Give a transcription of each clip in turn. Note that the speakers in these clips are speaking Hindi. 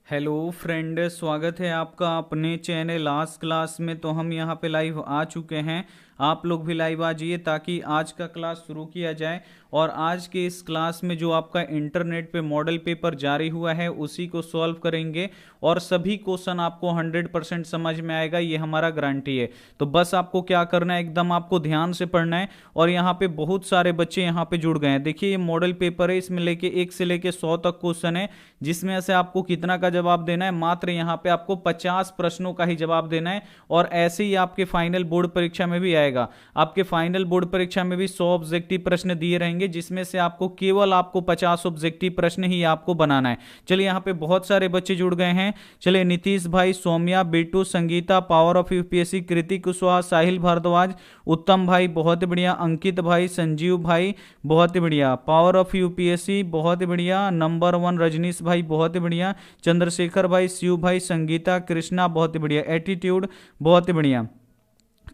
हेलो फ्रेंड, स्वागत है आपका अपने चैनल लास्ट क्लास में। तो हम यहाँ पे लाइव आ चुके हैं। आप लोग भी लाइव आ जाइए ताकि आज का क्लास शुरू किया जाए। और आज के इस क्लास में जो आपका इंटरनेट पे मॉडल पेपर जारी हुआ है उसी को सॉल्व करेंगे और सभी क्वेश्चन आपको 100% समझ में आएगा, ये हमारा गारंटी है। तो बस आपको क्या करना है, एकदम आपको ध्यान से पढ़ना है। और यहाँ पे बहुत सारे बच्चे यहाँ पे जुड़ गए हैं। देखिए ये मॉडल पेपर है, इसमें लेके 1 से लेके 100 तक क्वेश्चन है, जिसमें से आपको कितना का जवाब देना है, मात्र यहाँ पे आपको 50 प्रश्नों का ही जवाब देना है। और ऐसे ही आपके फाइनल बोर्ड परीक्षा में भी आएगा। आपके फाइनल बोर्ड परीक्षा में भी 100 ऑब्जेक्टिव प्रश्न दिए रहेंगे, जिसमें से आपको केवल आपको 50 ऑब्जेक्टिव प्रश्न ही आपको बनाना है। चलिए यहाँ पे बहुत सारे बच्चे जुड़ गए हैं। चलिए नीतीश भाई, Saumya, Bittu, Sangeeta, power of UPSC, Kriti Kushwaha, Sahil Bhardwaj, Uttam भाई बहुत बढ़िया, अंकित भाई, संजीव भाई बहुत बढ़िया, पावर ऑफ यूपीएससी बहुत बढ़िया, नंबर 1 रजनीश भाई बहुत बढ़िया, चंद्रशेखर भाई, शिव भाई, संगीता, कृष्णा बहुत बढ़िया, एटीट्यूड बहुत बढ़िया।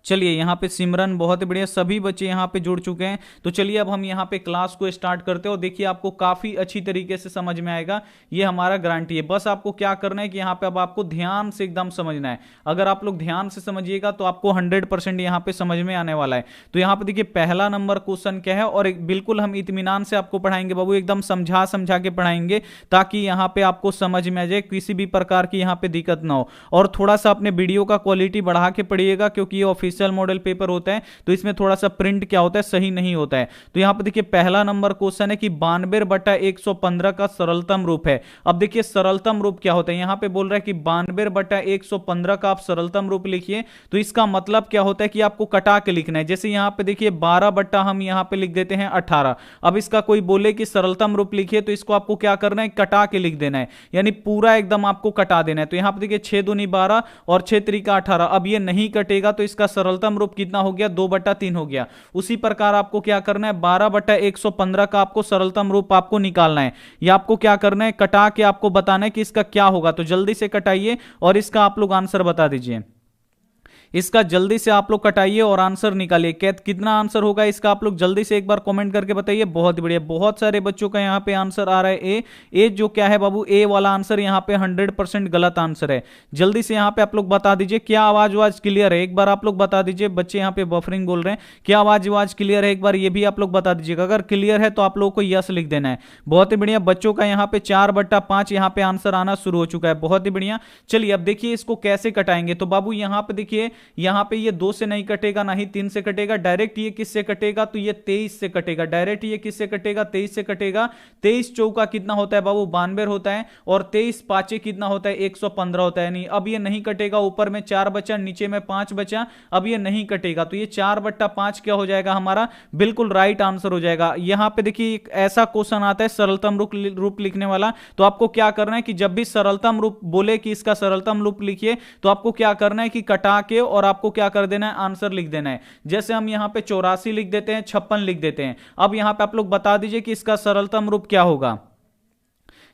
चलिए यहाँ पे सिमरन बहुत बढ़िया, सभी बच्चे यहाँ पे जुड़ चुके हैं। तो चलिए अब हम यहाँ पे क्लास को स्टार्ट करते हैं और देखिए आपको काफी अच्छी तरीके से समझ में आएगा, ये हमारा गारंटी है। बस आपको क्या करना है कि यहाँ पे अब आपको ध्यान से एकदम समझना है। अगर आप लोग ध्यान से समझिएगा तो आपको 100% यहाँ पे समझ में आने वाला है। तो यहाँ पे देखिए पहला नंबर क्वेश्चन क्या है, और बिल्कुल हम इत्मीनान से आपको पढ़ाएंगे बाबू, एकदम समझा समझा के पढ़ाएंगे ताकि यहाँ पे आपको समझ में आ जाए, किसी भी प्रकार की यहाँ पे दिक्कत ना हो। और थोड़ा सा अपने वीडियो का क्वालिटी बढ़ा के पढ़िएगा, क्योंकि ये ऑफिशियल मॉडल पेपर होता है तो इसमें थोड़ा सा प्रिंट क्या होता है, सही नहीं होता है। तो यहां पर देखिए पहला नंबर क्वेश्चन है कि 92/115 का सरलतम रूप है। अब देखिए सरलतम रूप क्या होता है, यहां पे बोल रहा है कि 92/115 का आप सरलतम रूप लिखिए। तो इसका मतलब क्या होता है कि आपको कटा के लिखना है। जैसे यहां पे देखिए 12 बट्टा हम यहां पे लिख देते हैं 18। अब इसका कोई बोले कि सरलतम रूप लिखिए तो इसको आपको क्या करना है, कटा के लिख देना है, यानी पूरा एकदम आपको कटा देना है। तो यहां पे देखिए 6 दूनी 12 और 6 त्रिका 18। अब ये नहीं कटेगा तो इसका सरलतम रूप कितना हो गया, 2/3 हो गया। उसी प्रकार आपको क्या करना है, 12/115 का आपको सरलतम रूप आपको निकालना है। या आपको क्या करना है, कटा के आपको बताना है कि इसका क्या होगा। तो जल्दी से कटाइए और इसका आप लोग आंसर बता दीजिए। इसका जल्दी से आप लोग कटाइए और आंसर निकालिए। कितना आंसर होगा इसका आप लोग जल्दी से एक बार कमेंट करके बताइए। बहुत बढ़िया, बहुत सारे बच्चों का यहाँ पे आंसर आ रहा है ए जो क्या है बाबू, ए वाला आंसर यहाँ पे 100% गलत आंसर है। जल्दी से यहाँ पे आप लोग बता दीजिए। क्या आवाज आवाज क्लियर है, एक बार आप लोग बता दीजिए। बच्चे यहाँ पे बफरिंग बोल रहे हैं, क्या आवाज आवाज क्लियर है, एक बार ये भी आप लोग बता दीजिएगा। अगर क्लियर है तो आप लोगों को यस लिख देना है। बहुत ही बढ़िया, बच्चों का यहाँ पे 4/5 यहाँ पे आंसर आना शुरू हो चुका है। बहुत ही बढ़िया। चलिए अब देखिए इसको कैसे कटाएंगे। तो बाबू यहाँ पे देखिए, यहाँ पे ये 2 से नहीं कटेगा, ना ही 3 से कटेगा, डायरेक्ट ये किससे कटेगा, तो ये 23 से कटेगा। डायरेक्ट ये किससे कटेगा, 23 से कटेगा। 23 चौका कितना होता है बाबू, 92 होता है। और 23 पांचे कितना होता है, 115 होता है। नहीं, अब ये नहीं कटेगा। ऊपर में 4 बचा, नीचे में 5 बचा, अब ये नहीं कटेगा। तो ये 4/5 क्या हो जाएगा हमारा, बिल्कुल राइट आंसर हो जाएगा। यहां पे देखिए एक ऐसा क्वेश्चन आता है सरलतम रूप लिखने वाला। तो आपको क्या करना है कि जब भी सरलतम रूप बोले कि इसका सरलतम रूप लिखिए, तो आपको क्या करना है कि कटा के और आपको क्या कर देना है, आंसर लिख देना है। जैसे हम यहां पे 84 लिख देते हैं, 56 लिख देते हैं। अब यहां पे आप लोग बता दीजिए कि इसका सरलतम रूप क्या होगा।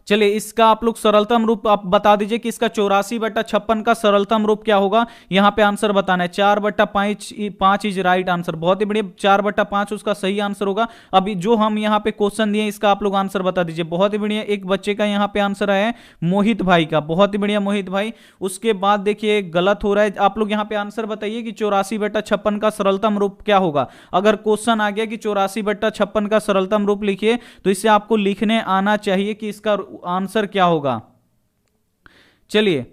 चलिए इसका आप लोग सरलतम रूप आप बता दीजिए कि इसका 84/56 का सरलतम रूप क्या होगा। यहां पे आंसर बताना है। 4/5 इज राइट आंसर। बहुत ही बढ़िया, 4/5 उसका सही आंसर होगा। अभी जो हम यहां पे क्वेश्चन दिए इसका आप लोग आंसर बता दीजिए। बहुत ही बढ़िया, एक बच्चे का यहां पे आंसर आया है मोहित भाई का। बहुत ही बढ़िया मोहित भाई। उसके बाद देखिए गलत हो रहा है, आप लोग यहां पे आंसर बताइए कि 84/56 का सरलतम रूप क्या होगा। अगर क्वेश्चन आ गया कि 84/56 का सरलतम रूप लिखिए, तो इसे आपको लिखने आना चाहिए कि इसका आंसर क्या होगा। चलिए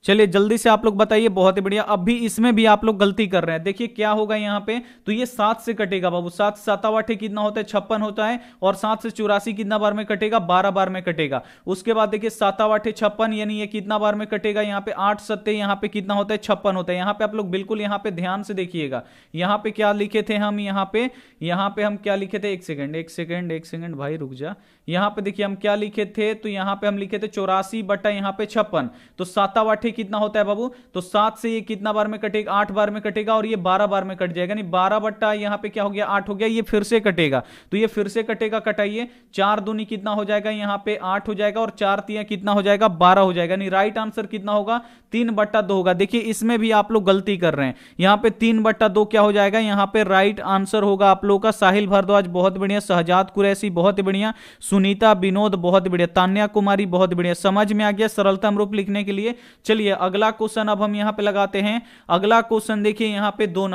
चलिए जल्दी से आप लोग बताइए। बहुत ही बढ़िया। अब भी इसमें भी आप लोग गलती कर रहे हैं। देखिए क्या होगा यहां पे, तो ये 7 से कटेगा बाबू। 7 7 कितना होता है, 56 होता है। और 7 से 84 कितना बार में कटेगा, 12 बार में कटेगा। उसके बाद देखिए 7 56, यानी ये कितना बार में कटेगा, यहाँ पे 8 7 यहाँ पे कितना होता है, 56 होता है। यहाँ पे आप लोग बिल्कुल यहाँ पे ध्यान से देखिएगा। यहाँ पे क्या लिखे थे हम, यहाँ पे हम क्या लिखे थे, एक सेकंड भाई रुक जा। यहाँ पे देखिए हम क्या लिखे थे, तो यहाँ पे हम लिखे थे 84 बटा यहाँ पे 56। तो 7 कितना होता है बाबू, तो 7 से ये कितना बार में कटेगा, 8 बार में कटेगा और ये 12 बार में कट जाएगा, नहीं 12 बट्टा यहाँ पे क्या हो गया 8 हो गया, ये फिर से कटेगा, तो ये फिर से कटेगा, कटाइए 4 दूनी कितना हो जाएगा यहाँ पे 8 हो जाएगा और 4 तिया कितना हो जाएगा 12 हो जाएगा, नहीं राइट आंसर कितना होगा 3/2 होगा। देखिए इसमें भी आप लोग गलती कर रहे हैं, यहाँ पे 3/2 क्या हो जाएगा, यहाँ पे राइट आंसर होगा आप लोगों का साहिल भारद्वाज बहुत बढ़िया, शहजाद कुरैशी बहुत बढ़िया, सुनीता विनोद बहुत बढ़िया, तान्या कुमारी बहुत बढ़िया, समझ में आ गया सरलतम रूप लिखने के लिए। चलिए अगला क्वेश्चन अब हम यहाँ पे लगाते हैं। अगला क्वेश्चन देखिए यहाँ पे 2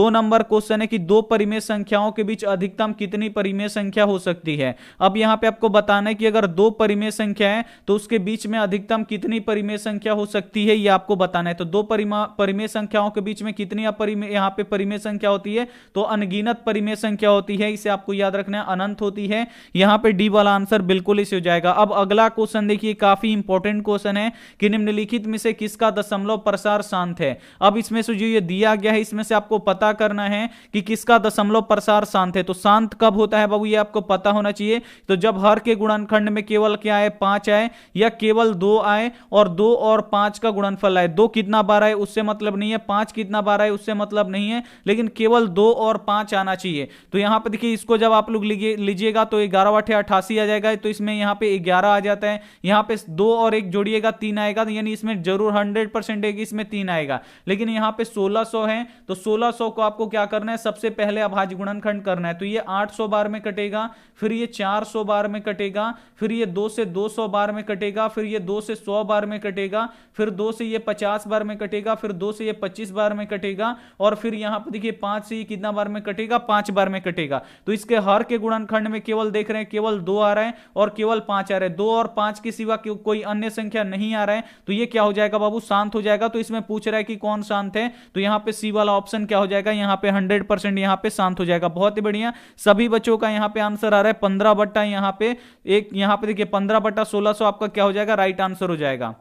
नंबर क्वेश्चन है कि दो परिमेय संख्याओं के बीच अधिकतम कितनी परिमेय संख्या हो सकती है। अब यहाँ पे आपको बताना है कि अगर दो परिमेय संख्या है तो उसके बीच में अधिकतम कितनी परिमेय संख्या हो सकती है, ये आपको बताना है। तो दो परिमेय संख्याओं के बीच में कितनी यहाँ पे परिमेय संख्या होती है, तो अनगिनत परिमेय संख्या होती है, इसे आपको याद रखना है, अनंत होती है। यहाँ पे डी वाला आंसर बिल्कुल इसे हो जाएगा। अब अगला क्वेश्चन देखिए काफी इंपॉर्टेंट क्वेश्चन है कि निम्नलिखित में से किसका दशमलव प्रसार शांत है। अब इसमें से जो ये दिया गया है इसमें से आपको पता करना है कि किसका दशमलव प्रसार शांत है। तो शांत कब होता है बाबू, ये आपको पता होना चाहिए। तो जब हर के गुणनखंड में केवल क्या आए 5 आए, या केवल 2 आए और 2 और 5 का गुणनफल आए। 2 कितना बार आए उससे मतलब नहीं है, 5 कितना बार आए उससे मतलब नहीं है, लेकिन केवल 2 और 5 आना चाहिए। तो यहां पे देखिए इसको जब आप लोग लीजिएगा तो 11 × 88 आ जाएगा, तो इसमें यहां पे 11 आ जाता है, यहां पे 2 और 1 जोड़िएगा 3 आएगा, तो यानी इसमें जरूर 100% है कि इसमें 3 आएगा। लेकिन यहां पे 1600 है, तो 1600 को आपको क्या करना है, सबसे पहले अभाज्य गुणनखंड करना है। तो ये 800 बार में कटेगा, फिर ये 400 बार में कटेगा, फिर ये 2 से 200 बार में कटेगा, फिर ये 2 से 100 बार में कटेगा, फिर 2 से ये 50 बार में कटेगा, फिर 2 से ये 25 बार में कटेगा, और फिर यहां पर देखिए 5 से ये कितना बार में कटेगा, 5 बार में कटेगा। तो इसके हर के गुणनखंड में केवल देख रहे हैं केवल 2 आ रहा है और केवल 5 आ रहा है, 2 और 5 के सिवा कोई अन्य संख्या नहीं आ रहा है। तो ये क्या हो जाएगा बाबू, शांत हो जाएगा। तो इसमें पूछ रहा है कि कौन शांत है, तो यहां पे सी वाला ऑप्शन क्या हो जाएगा, यहां पे 100% यहां पे शांत हो जाएगा। बहुत ही बढ़िया, सभी बच्चों का यहां पे आंसर आ रहा है 15/, यहां पे यहां पे देखिए 15/1600 आपका क्या हो जाएगा, राइट आंसर हो जाएगा।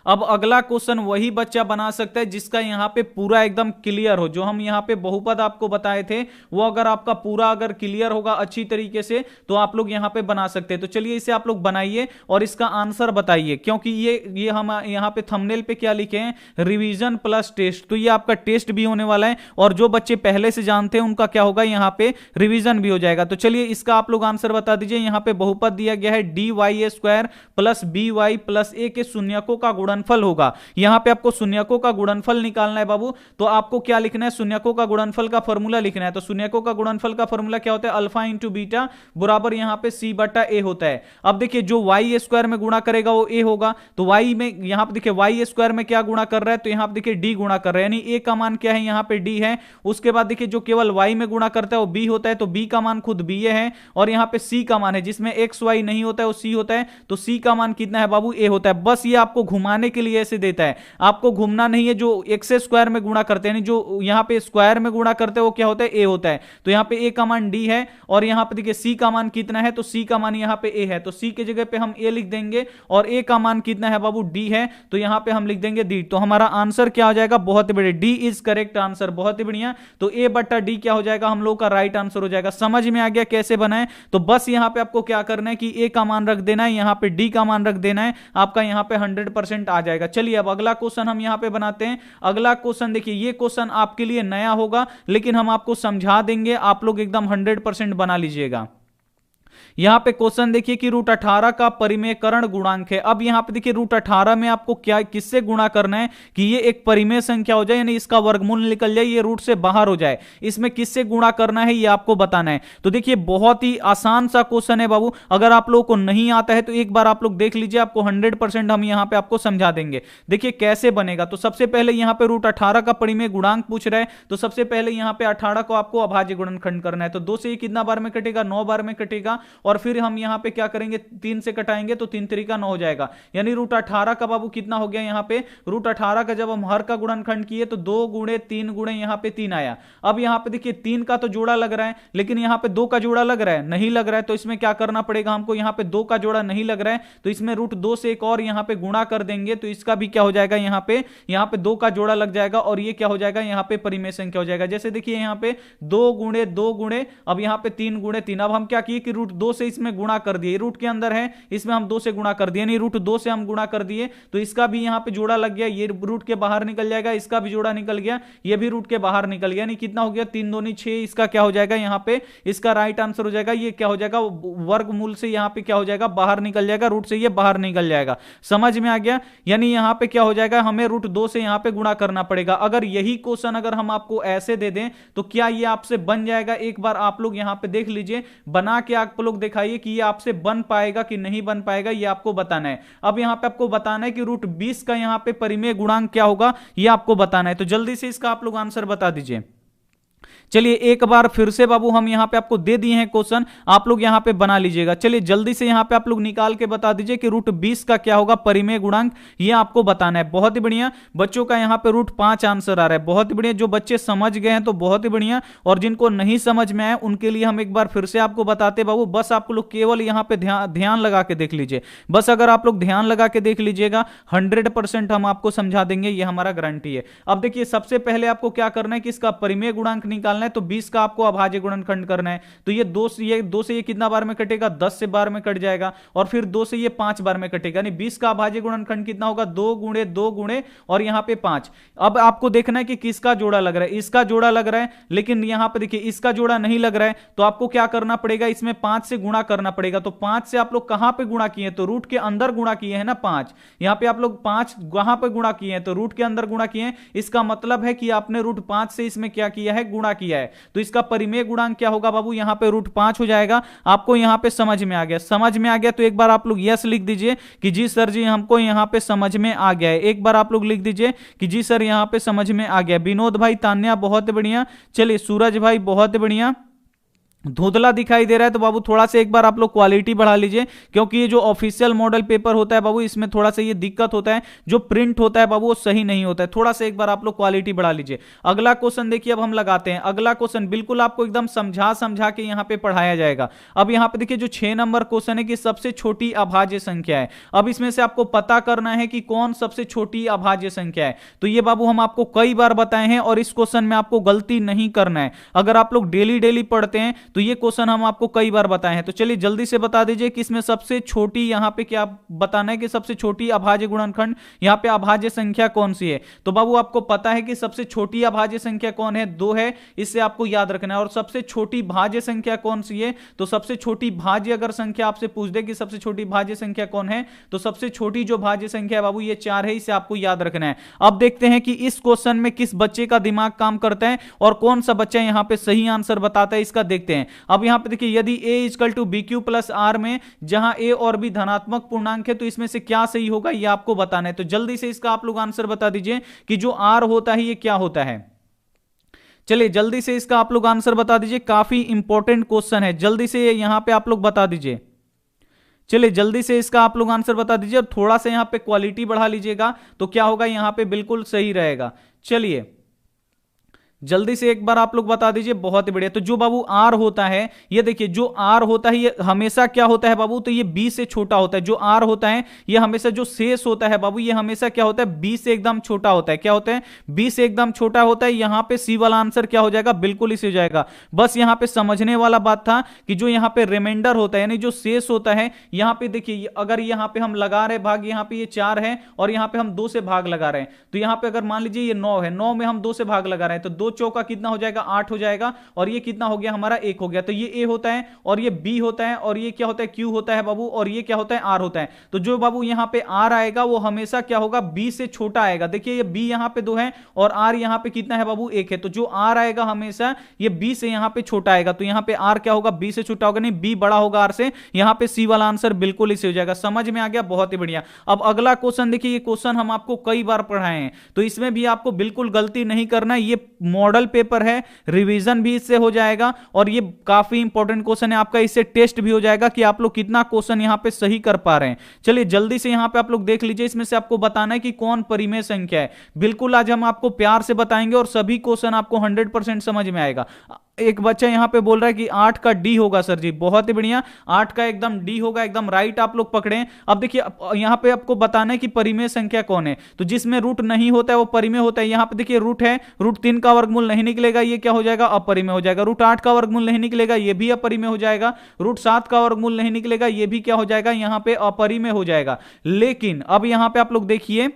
अब अगला क्वेश्चन वही बच्चा बना सकता है जिसका यहां पे पूरा एकदम क्लियर हो, जो हम यहां पे बहुपद आपको बताए थे वो अगर आपका पूरा अगर क्लियर होगा अच्छी तरीके से तो आप लोग यहां पे बना सकते हैं। तो चलिए इसे आप लोग बनाइए और इसका आंसर बताइए, क्योंकि ये हम यहां पे थंबनेल पे क्या लिखे हैं, रिवीजन प्लस टेस्ट। तो ये आपका टेस्ट भी होने वाला है और जो बच्चे पहले से जानते हैं उनका क्या होगा, यहां पे रिवीजन भी हो जाएगा। तो चलिए इसका आप लोग आंसर बता दीजिए। यहां पे बहुपद दिया गया है dy² plus by plus a के शून्यकों का गुणनफल होगा। यहां पे आपको शून्यकों का गुणनफल निकालना है बाबू, तो आपको क्या लिखना है, शून्यकों का गुणनफल का फॉर्मूला लिखना है। तो शून्यकों का गुणनफल का फॉर्मूला क्या होता है, अल्फा इंटू बीटा बराबर यहां पे c/a होता है। अब देखिए जो y² में गुणा करेगा वो a होगा, तो y में यहां पे देखिए y² में क्या गुणा कर रहा है, तो यहां पे देखिए d गुणा कर रहा है, यानी a का मान क्या है, यहां पे d है। उसके बाद देखिए जो केवल y में गुणा करता है वो b होता है, तो b का मान खुद ba है, और यहां पे c का मान है जिसमें x y नहीं होता है वो c होता है, तो c का मान कितना है बाबू, a होता है। बस ये आपको घुमाने के लिए ऐसे देता है, आपको घूमना नहीं है। जो x² में गुणा करते हैं, जो यहां पे स्क्वायर में गुणा करते हैं वो क्या होता है, a होता है। तो यहां पे a का मान d है और यहां पे देखिए c का मान कितना है, तो c का मान यहां पे a है, तो c की जगह पे हम a लिख देंगे, और a का मान कितना है बाबू, d है, तो यहां पे हम लिख देंगे d। तो हमारा आंसर क्या हो जाएगा, बहुत ही बढ़िया, d इज करेक्ट आंसर, बहुत ही बढ़िया। तो a/d क्या हो जाएगा, हम लोग का राइट आंसर हो जाएगा। समझ में आ गया कैसे बनाए, तो बस यहां पे आपको क्या करना है कि a का मान रख देना है, यहां पे d का मान रख देना है, आपका यहां पे 100% आ जाएगा। चलिए अब अगला क्वेश्चन हम यहां पे बनाते हैं। अगला क्वेश्चन देखिए, ये क्वेश्चन आपके लिए नया होगा लेकिन हम आपको समझा देंगे, आप लोग एकदम 100% बना लीजिएगा। यहां पे क्वेश्चन देखिए कि √18 का परिमेयकरण गुणांक है। अब यहां पे देखिए √18 में आपको क्या किससे गुणा करना है कि ये एक परिमेय संख्या हो जाए, यानी इसका वर्गमूल निकल जाए, ये रूट से बाहर हो जाए। इसमें किससे गुणा करना है ये आपको बताना है। तो देखिए बहुत ही आसान सा क्वेश्चन है बाबू, अगर आप लोगों को नहीं आता है तो एक बार आप लोग देख लीजिए, आपको 100% हम यहां पे आपको समझा देंगे। देखिए कैसे बनेगा, तो सबसे पहले यहां पे √18 का परिमेय गुणांक पूछ रहा है, तो सबसे पहले यहां पे 18 को आपको अभाज्य गुणनखंड करना है। तो 2 से ये कितना बार में कटेगा, 9 बार में कटेगा, और फिर हम यहां पे क्या करेंगे, 3 से कटाएंगे तो 3 3 का 9 हो जाएगा, यानी √18 का बाबू कितना हो गया, यहां पे √18 का जब हम हर का गुणनखंड किए तो 2 × 3 × यहां पे 3 आया। अब यहां पे देखिए 3 का तो जोड़ा लग रहा है, लेकिन यहां पे 2 का जोड़ा लग रहा है, नहीं लग रहा है, तो इसमें क्या करना पड़ेगा हमको, यहां पे 2 का जोड़ा नहीं लग रहा है, तो इसमें √2 से एक और यहां पे गुणा कर देंगे, तो इसका भी क्या हो जाएगा, यहां पे 2 का जोड़ा लग जाएगा, और ये क्या हो जाएगा, यहां पे परिमेय संख्या हो जाएगा। जैसे देखिए यहां पे 2 × 2 × अब यहां पे 3 × 3, अब हम क्या किए कि 2 से इसमें गुणा कर दिए, रूट के अंदर है, इसमें हम 2 से गुणा कर दिए, नहीं रूट 2 से हम गुणा कर दिए, तो इसका भी यहां पे जोड़ा लग गया, ये रूट के बाहर निकल जाएगा, इसका भी जोड़ा निकल गया, ये भी रूट के बाहर निकल गया, नहीं कितना हो गया 3 दूनी 6, इसका क्या हो जाएगा यहां पे, इसका राइट आंसर हो जाएगा, ये क्या हो जाएगा वर्गमूल से यहां पे क्या हो जाएगा बाहर निकल जाएगा, रूट से ये बाहर निकल जाएगा। समझ में आ गया? यानी यहां पे क्या हो जाएगा, हमें रूट 2 से यहां पे गुणा करना पड़ेगा। अगर यही क्वेश्चन अगर हम आपको ऐसे दे दें तो क्या ये आपसे बन जाएगा? एक बार आप लोग यहां पे देख लीजिए, बना के आप लोग दिखाइए कि ये आपसे बन पाएगा कि नहीं बन पाएगा, ये आपको बताना है। अब यहां पे आपको बताना है कि रूट 20 का यहां पे परिमेय गुणांक क्या होगा, ये आपको बताना है। तो जल्दी से इसका आप लोग आंसर बता दीजिए। चलिए एक बार फिर से बाबू हम यहां पे आपको दे दिए हैं क्वेश्चन, आप लोग यहां पे बना लीजिएगा। चलिए जल्दी से यहां पे आप लोग निकाल के बता दीजिए कि रूट 20 का क्या होगा परिमेय गुणांक, ये आपको बताना है। बहुत ही बढ़िया बच्चों का यहां पे रूट 5 आंसर आ रहा है, बहुत ही बढ़िया। जो बच्चे समझ गए हैं तो बहुत ही बढ़िया, और जिनको नहीं समझ में आया उनके लिए हम एक बार फिर से आपको बताते बाबू, बस आप लोग केवल यहां पे ध्यान लगा के देख लीजिए। बस अगर आप लोग ध्यान लगा के देख लीजिएगा 100% हम आपको समझा देंगे, ये हमारा गारंटी है। अब देखिए सबसे पहले आपको क्या करना है कि इसका परिमेय गुणांक निकालना है, तो 20 का आपको अभाज्य गुणनखंड करना है। तो ये 2 से ये कितना बार में कटेगा, 10 से बार में कट जाएगा, और फिर 2 से ये 5 बार में कटेगा। यानी 20 का अभाज्य गुणनखंड कितना होगा, 2 गुणे 2 गुणे और यहां पे 5। अब आपको देखना है कि किसका जोड़ा लग रहा है, इसका जोड़ा लग रहा है, लेकिन यहां पे देखिए इसका जोड़ा नहीं लग रहा है, तो आपको क्या करना पड़ेगा, इसमें 5 से गुणा करना पड़ेगा। तो 5 से आप लोग कहां पे गुणा किए, तो रूट के अंदर गुणा किए हैं ना 5, यहां पे आप लोग 5 कहां पे गुणा किए हैं, तो रूट के अंदर गुणा किए हैं। इसका मतलब है कि आपने रूट 5 से इसमें क्या किया है, गुणा किया है। तो इसका परिमेय गुणांक क्या होगा बाबू, यहां पे रूट 5 हो जाएगा। आपको यहां पे समझ में आ गया? समझ में आ गया तो एक बार आप लोग यस लिख दीजिए कि जी सर जी हमको यहां पे समझ में आ गया है। एक बार आप लोग लिख दीजिए कि जी सर यहां पे समझ में आ गया। विनोद भाई, तान्या बहुत बढ़िया, चलिए सूरज भाई बहुत बढ़िया। धुंधला दिखाई दे रहा है तो बाबू थोड़ा सा एक बार आप लोग क्वालिटी बढ़ा लीजिए, क्योंकि ये जो ऑफिशियल मॉडल पेपर होता है बाबू इसमें थोड़ा सा ये दिक्कत होता है, जो प्रिंट होता है बाबू वो सही नहीं होता है। थोड़ा सा एक बार आप लोग क्वालिटी बढ़ा लीजिए। अगला क्वेश्चन देखिए अब हम लगाते हैं। अगला क्वेश्चन बिल्कुल आपको एकदम समझा के यहाँ पे पढ़ाया जाएगा। अब यहाँ पे देखिए जो 6 नंबर क्वेश्चन है कि सबसे छोटी अभाज्य संख्या है। अब इसमें से आपको पता करना है कि कौन सबसे छोटी अभाज्य संख्या है। तो ये बाबू हम आपको कई बार बताए हैं और इस क्वेश्चन में आपको गलती नहीं करना है। अगर आप लोग डेली पढ़ते हैं तो ये क्वेश्चन हम आपको कई बार बताए हैं। तो चलिए जल्दी से बता दीजिए कि इसमें सबसे छोटी यहां पे क्या बताना है कि सबसे छोटी अभाज्य गुणनखंड यहां पे अभाज्य संख्या कौन सी है। तो बाबू आपको पता है कि सबसे छोटी अभाज्य संख्या कौन है, 2 है, इससे आपको याद रखना है। और सबसे छोटी भाज्य संख्या कौन सी है, तो सबसे छोटी भाज्य अगर संख्या आपसे पूछ दे कि सबसे छोटी भाज्य संख्या कौन है, तो सबसे छोटी जो भाज्य संख्या है बाबू ये 4 है, इसे आपको याद रखना है। अब देखते हैं कि इस क्वेश्चन में किस बच्चे का दिमाग काम करता है और कौन सा बच्चा यहां पे सही आंसर बताता है, इसका देखते हैं। अब यहां पे देखिए यदि a equal to B Q plus R में जहां a और b धनात्मक पूर्णांक है तो इसमें से क्या सही होगा ये आपको बताना है। तो जल्दी से इसका आप लोग आंसर बता दीजिए कि जो r होता है ये क्या होता है। चलिए जल्दी से इसका आप लोग आंसर बता दीजिए, काफी इंपॉर्टेंट क्वेश्चन है, जल्दी से यहां पे आप लोग बता दीजिए। चलिए जल्दी से इसका आप लोग आंसर बता दीजिए और थोड़ा सा यहां पे क्वालिटी बढ़ा लीजिएगा तो क्या होगा, यहां पे बिल्कुल सही रहेगा। चलिए जल्दी से एक बार आप लोग बता दीजिए, बहुत ही बढ़िया। तो जो बाबू आर होता है ये देखिए, जो आर होता है ये हमेशा क्या होता है बाबू, तो ये बी से छोटा होता है। जो आर होता है ये हमेशा, जो शेष होता है बाबू ये हमेशा क्या होता है, बी से एकदम छोटा होता है। क्या होता है, बी से एकदम छोटा होता है। यहां पे सी वाला आंसर क्या हो जाएगा, बिल्कुल इसे हो जाएगा। बस यहां पे समझने वाला बात था कि जो यहां पे रिमाइंडर होता है यानी जो शेष होता है, यहां पे देखिए अगर यहां पे हम लगा रहे भाग, यहां पे ये 4 है और यहां पे हम 2 से भाग लगा रहे हैं, तो यहां पे अगर मान लीजिए ये 9 है, 9 में हम 2 से भाग लगा रहे हैं तो 2 चौका कितना हो जाएगा, 8 हो जाएगा, और ये कितना हो गया हमारा 1 हो गया। तो ये ए होता है और ये बी होता है और ये क्या होता है, क्यू होता है बाबू, और ये क्या होता है, आर होता है। तो जो बाबू यहां पे आर आएगा वो हमेशा क्या होगा, बी से छोटा आएगा। देखिए ये बी यहां पे 2 है और आर यहां पे कितना है बाबू, 1 है। तो जो आर आएगा हमेशा ये बी से यहां पे छोटा आएगा। तो यहां पे आर क्या होगा, बी से छोटा होगा, नहीं बी बड़ा होगा आर से। यहां पे सी वाला आंसर बिल्कुल इसे हो जाएगा। समझ में आ गया, बहुत ही बढ़िया। अब अगला क्वेश्चन देखिए, ये क्वेश्चन हम आपको कई बार पढ़ाए हैं तो इसमें भी आपको बिल्कुल गलती नहीं करना है। ये मॉडल पेपर है, रिवीजन भी इससे हो जाएगा और ये काफी इंपॉर्टेंट क्वेश्चन है आपका। इससे टेस्ट भी हो जाएगा कि आप लोग कितना क्वेश्चन यहां पे सही कर पा रहे हैं। चलिए जल्दी से यहां पे आप लोग देख लीजिए, इसमें से आपको बताना है कि कौन परिमेय संख्या है। बिल्कुल आज हम आपको प्यार से बताएंगे और सभी क्वेश्चन आपको 100% समझ में आएगा। एक बच्चा यहाँ पे बोल रहा है कि 8 का डी होगा सर जी, बहुत ही बढ़िया, 8 का एकदम डी होगा, एकदम राइट आप लोग पकड़े। अब देखिए यहाँ पे आपको बताना है कि परिमेय संख्या कौन है, तो जिसमें रूट नहीं होता है वो परिमेय होता है। यहाँ पे देखिए रूट है, रूट 3 का वर्गमूल नहीं निकलेगा, ये क्या हो जाएगा, अपरिमेय हो जाएगा। रूट 8 का वर्गमूल नहीं निकलेगा, ये भी अपरिमेय हो जाएगा। रूट 7 का वर्गमूल नहीं निकलेगा, ये भी क्या हो जाएगा, यहाँ पे अपरिमेय हो जाएगा। लेकिन अब यहाँ पे आप लोग देखिए,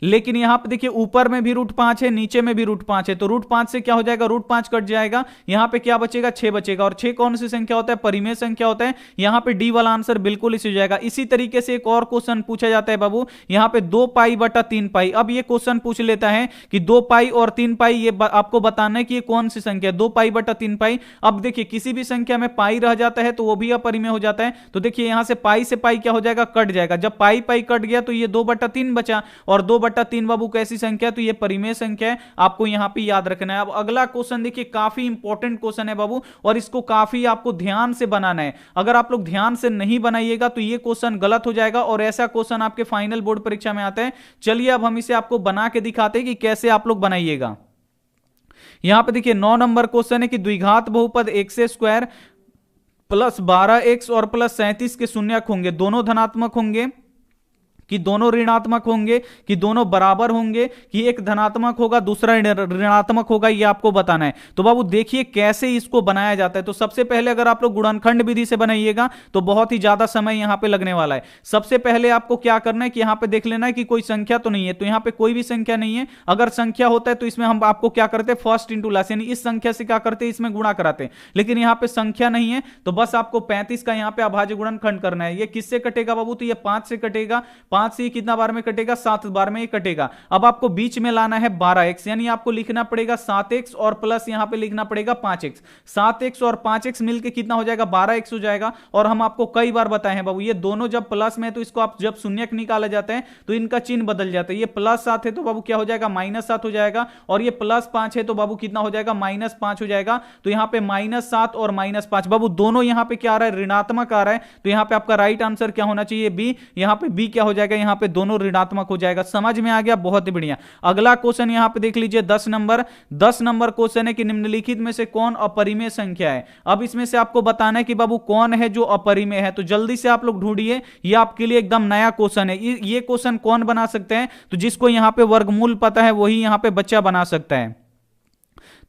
लेकिन यहां पे देखिए ऊपर में भी रूट 5 है, नीचे में भी रूट 5 है, तो रूट 5 से क्या हो जाएगा, रूट 5 कट जाएगा, यहां पे क्या बचेगा, 6 बचेगा। और 6 कौन सी संख्या होता है, परिमेय संख्या होता है। यहां पे डी वाला आंसर बिल्कुल इसी हो जाएगा। इसी तरीके से एक और क्वेश्चन पूछा जाता है बाबू, यहां पे 2 पाई बटा 3 पाई। अब ये क्वेश्चन पूछ लेता है कि 2 पाई और 3 पाई, ये आपको बताना है कि ये कौन सी संख्या है, 2 पाई बटा 3 पाई। अब देखिए किसी भी संख्या में पाई रह जाता है तो वो भी अपरिमेय हो जाता है। तो देखिए यहां से पाई क्या हो जाएगा, कट जाएगा। जब पाई पाई कट गया तो ये 2 बटा 3 बचा, और 2 बटा 3 बाबू कैसी संख्या, तो ये परिमेय संख्या है, आपको यहां पे याद रखना है। अब अगला क्वेश्चन देखिए, काफी इंपॉर्टेंट क्वेश्चन है बाबू, और इसको काफी आपको ध्यान से बनाना है। अगर आप लोग ध्यान से नहीं बनाइएगा तो ये क्वेश्चन गलत हो जाएगा, और ऐसा क्वेश्चन आपके फाइनल बोर्ड परीक्षा में आता है। चलिए अब हम इसे आपको बना के दिखाते हैं कि कैसे आप लोग बनाइएगा। यहां पे देखिए 9 नंबर क्वेश्चन है कि द्विघात बहुपद x स्क्वायर प्लस 12x और प्लस 37 के शून्यक होंगे, दोनों धनात्मक होंगे कि दोनों ऋणात्मक होंगे, कि दोनों बराबर होंगे, कि एक धनात्मक होगा दूसरा ऋणात्मक होगा, ये आपको बताना है। तो बाबू देखिए कैसे इसको बनाया जाता है। तो सबसे पहले अगर आप लोग गुणनखंड विधि से बनाइएगा तो बहुत ही ज्यादा समय यहां पे लगने वाला है। सबसे पहले आपको क्या करना है कि यहां पे देख लेना है कि कोई संख्या तो नहीं है, तो यहां पे कोई भी संख्या नहीं है। अगर संख्या होता है तो इसमें हम आपको क्या करते हैं, फर्स्ट इंटू लास्ट, यानी इस संख्या से क्या करते हैं, इसमें गुणा कराते हैं। लेकिन यहां पे संख्या नहीं है तो बस आपको 35 का यहां पे अभाज्य गुणनखंड करना है। ये किससे कटेगा बाबू, तो ये 5 से कटेगा। 5 से कितना बार में कटेगा, 7 बार में ये कटेगा। अब आपको बीच में लाना है 12x, यानी आपको लिखना पड़ेगा 7x और प्लस यहां पे लिखना पड़ेगा 5x। 7x और 5x मिलके कितना हो जाएगा, 12x हो जाएगा। और हम आपको कई बार बताए हैं बाबू, ये दोनों जब प्लस में है तो इसको आप जब शून्यक निकाला जाता है तो इनका चिन्ह बदल जाता है। ये +7 है तो बाबू क्या हो जाएगा, -7 हो जाएगा। और ये +5 है तो बाबू कितना हो जाएगा, -5 हो जाएगा। तो यहां पे -7 और -5 बाबू दोनों यहां पे क्या आ रहा है, ऋणात्मक आ रहा है। तो यहां पे आपका राइट आंसर क्या होना चाहिए, बी। यहां पे बी क्या हो जाएगा, यहां पे दोनों ऋणात्मक हो जाएगा। समझ में आ गया, बहुत ही बढ़िया। अगला क्वेश्चन यहां पे देख लीजिए 10 नंबर क्वेश्चन है कि निम्नलिखित में से कौन अपरिमेय संख्या है। अब इसमें से आपको बताना है कि बाबू कौन है जो अपरिमेय है, तो जल्दी से आप लोग ढूंढिए। ये आपके लिए एकदम नया क्वेश्चन है। ये क्वेश्चन कौन बना सकते हैं, तो जिसको यहां पे वर्गमूल पता है वही यहां पे बच्चा बना सकता है।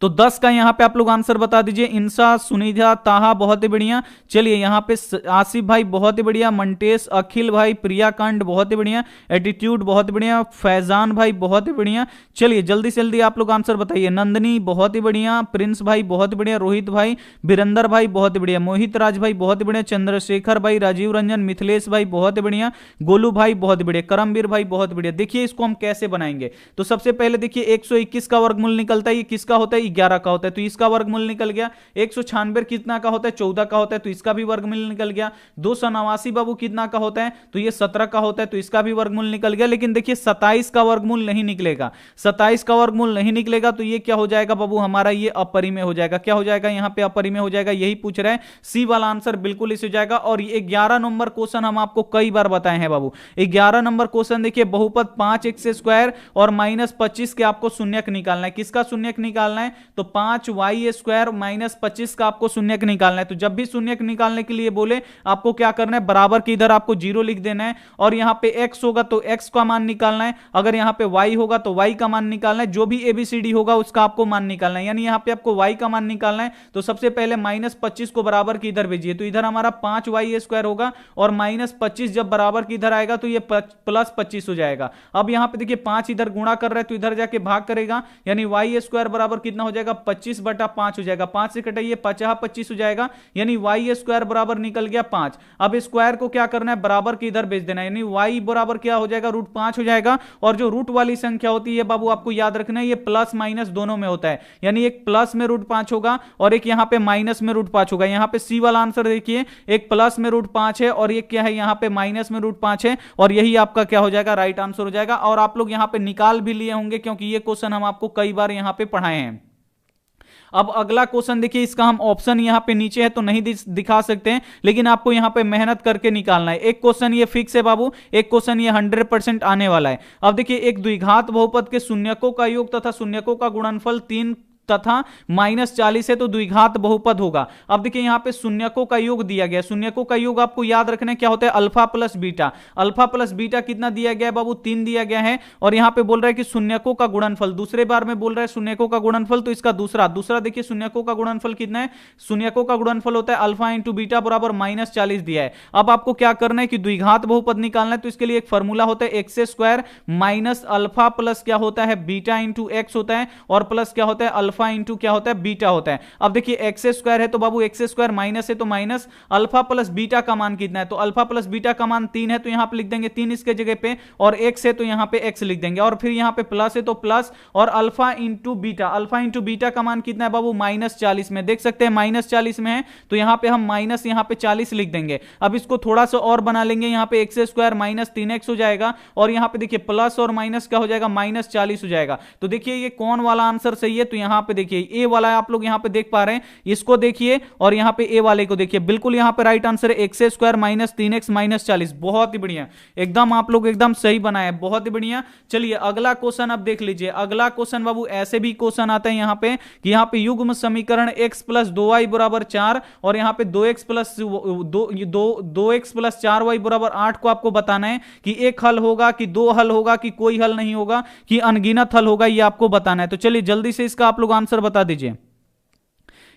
तो 10 का यहां पे आप लोग आंसर बता दीजिए। इंसा, सुनिधा, ताहा, बहुत ही बढ़िया। चलिए यहां पे आसिफ भाई बहुत ही बढ़िया, मंटेश, अखिल भाई, प्रियाकांड बहुत ही बढ़िया, एटीट्यूड बहुत ही बढ़िया, फैजान भाई बहुत ही बढ़िया। चलिए जल्दी से जल्दी आप लोग आंसर बताइए। नंदनी बहुत ही बढ़िया, प्रिंस भाई बहुत ही बढ़िया, रोहित भाई, बीरेंद्र भाई बहुत ही बढ़िया, मोहित राज भाई बहुत ही बढ़िया, चंद्रशेखर भाई, राजीव रंजन, मिथिलेश भाई बहुत ही बढ़िया, गोलू भाई बहुत ही बढ़िया, करमवीर भाई बहुत बढ़िया। देखिए इसको हम कैसे बनाएंगे। तो सबसे पहले देखिए 121 का वर्गमूल निकलता है, ये किसका होता है, 11 का होता है, तो इसका वर्गमूल निकल गया। 196 कितना का होता है, 14 का होता है, तो इसका भी वर्गमूल निकल गया। 289 बाबू कितना का होता है, तो ये 17 का होता है, तो इसका भी वर्गमूल निकल गया। लेकिन देखिए 27 का वर्गमूल नहीं निकलेगा। 27 का वर्गमूल नहीं निकलेगा तो ये क्या हो जाएगा बाबू, हमारा ये अपरिमेय हो जाएगा। क्या हो जाएगा, यहां पे अपरिमेय हो जाएगा, यही पूछ रहे हैं। सी वाला आंसर बिल्कुल इसे हो जाएगा। और ये 11 नंबर क्वेश्चन हम आपको कई बार बताए हैं बाबू। 11 नंबर क्वेश्चन देखिए, बहुपद 5x स्क्वायर और -25 के आपको शून्यक निकालना है। किसका शून्यक निकालना है, तो 5y स्क्वायर -25 का आपको शून्यक निकालना है। तो जब भी शून्यक निकालने के लिए बोले आपको क्या करना है, बराबर के इधर आपको 0 लिख देना है। और यहां पे x होगा तो x का मान निकालना है, अगर यहां पे y होगा तो y का मान निकालना है। जो भी ABCD होगा उसका आपको मान निकालना है, यानी यहां पे आपको y का मान निकालना है। तो सबसे पहले -25 को बराबर के इधर भेजिए, तो इधर हमारा 5y स्क्वायर होगा, और -25 जब बराबर के इधर आएगा तो ये +25 हो जाएगा। अब यहां पे देखिए 5 इधर गुणा कर रहे हैं तो इधर जाके भाग करेगा, यानी y स्क्वायर बराबर कितना हो जाएगा, 25/5 हो जाएगा। 5 से कटाइए 50/25 हो जाएगा, यानी y स्क्वायर बराबर निकल गया 5। अब स्क्वायर को क्या करना है, बराबर के इधर भेज देना है, यानी y बराबर क्या हो जाएगा, √5 हो जाएगा। और जो रूट वाली संख्या होती है बाबू आपको याद रखना है, ये प्लस माइनस दोनों में होता है, यानी एक प्लस में √5 होगा और एक यहां पे माइनस में √5 होगा। यहां पे सी वाला आंसर देखिए, एक प्लस में √5 है और एक क्या है, यहां पे माइनस में √5 है, और यही आपका क्या हो जाएगा, राइट आंसर हो जाएगा। और आप लोग यहां पे निकाल भी लिए होंगे क्योंकि ये क्वेश्चन हम आपको कई बार यहां पे पढ़ाए हैं। अब अगला क्वेश्चन देखिए, इसका हम ऑप्शन यहां पे नीचे है तो नहीं दिखा सकते हैं, लेकिन आपको यहां पे मेहनत करके निकालना है। एक क्वेश्चन ये फिक्स है बाबू, एक क्वेश्चन ये 100% आने वाला है। अब देखिए, एक द्विघात बहुपद के शून्यकों का योग तथा शून्यकों का गुणनफल तथा -40 है तो द्विघात बहुपद होगा। अब देखिए यहां पे शून्यकों का योग दिया गया, शून्यकों का योग आपको याद रखना है क्या होता है, alpha plus beta. Alpha plus beta कितना दिया गया है बाबू, 3 दिया गया है। और यहां पे बोल रहा है कि शून्यकों का गुणनफल, दूसरे बार में बोल रहा है शून्यकों का गुणनफल, तो इसका दूसरा देखिए शून्यकों का गुणनफल कितना है, शून्यकों का गुणनफल होता है अल्फा इंटू बीटा बराबर -40 दिया है। अब आपको क्या करना है कि द्विघात बहुपद निकालना है, तो इसके लिए एक फॉर्मूला होता है x square minus alpha plus क्या होता है बीटा इंटू एक्स होता है, और प्लस क्या होता है अल्फा इंटू क्या होता है बीटा होता है। अब देखिए एक्स स्क्वायर है तो बाबू एक्स स्क्वायर माइनस है तो माइनस, अल्फा प्लस बीटा का मान कितना है, तो अल्फा प्लस बीटा का मान 3 है तो यहां पे लिख देंगे 3 इसके जगह पे, और एक्स है तो यहां पे एक्स लिख देंगे, और फिर यहां पे प्लस है तो प्लस, और अल्फा इंटू बीटा का मान कितना है बाबू -40 में, देख सकते हैं -40 में है तो यहां पे हम माइनस यहां पे 40 लिख देंगे। अब इसको थोड़ा सा और बना लेंगे, यहां पे एक्स स्क्वायर माइनस 3x हो जाएगा, और यहां पे देखिए प्लस और माइनस क्या हो जाएगा -40 हो जाएगा। तो देखिए ये कौन वाला आंसर सही है, तो यहां पे देखिए ए वाला आप लोग यहां पे देख पा रहे हैं, इसको देखिए और यहां पे ए वाले को देखिए, बिल्कुल यहां पे राइट आंसर है x square minus 3x minus 40। बहुत ही बढ़िया, एकदम आप लोग एकदम सही बनाए, बहुत ही बढ़िया। चलिए अगला क्वेश्चन अब देख लीजिए। अगला क्वेश्चन बाबू ऐसे भी क्वेश्चन आता है यहां पे कि यहां पे युग्म समीकरण x प्लस 2y बराबर 4 और यहां पे 2x प्लस 4y बराबर 8 को आपको बताना है कि एक हल होगा कि दो हल होगा कि कोई हल नहीं होगा कि अनगिनत हल होगा, ये आपको बताना है। तो चलिए जल्दी से इसका आप लोग आंसर बता दीजिए।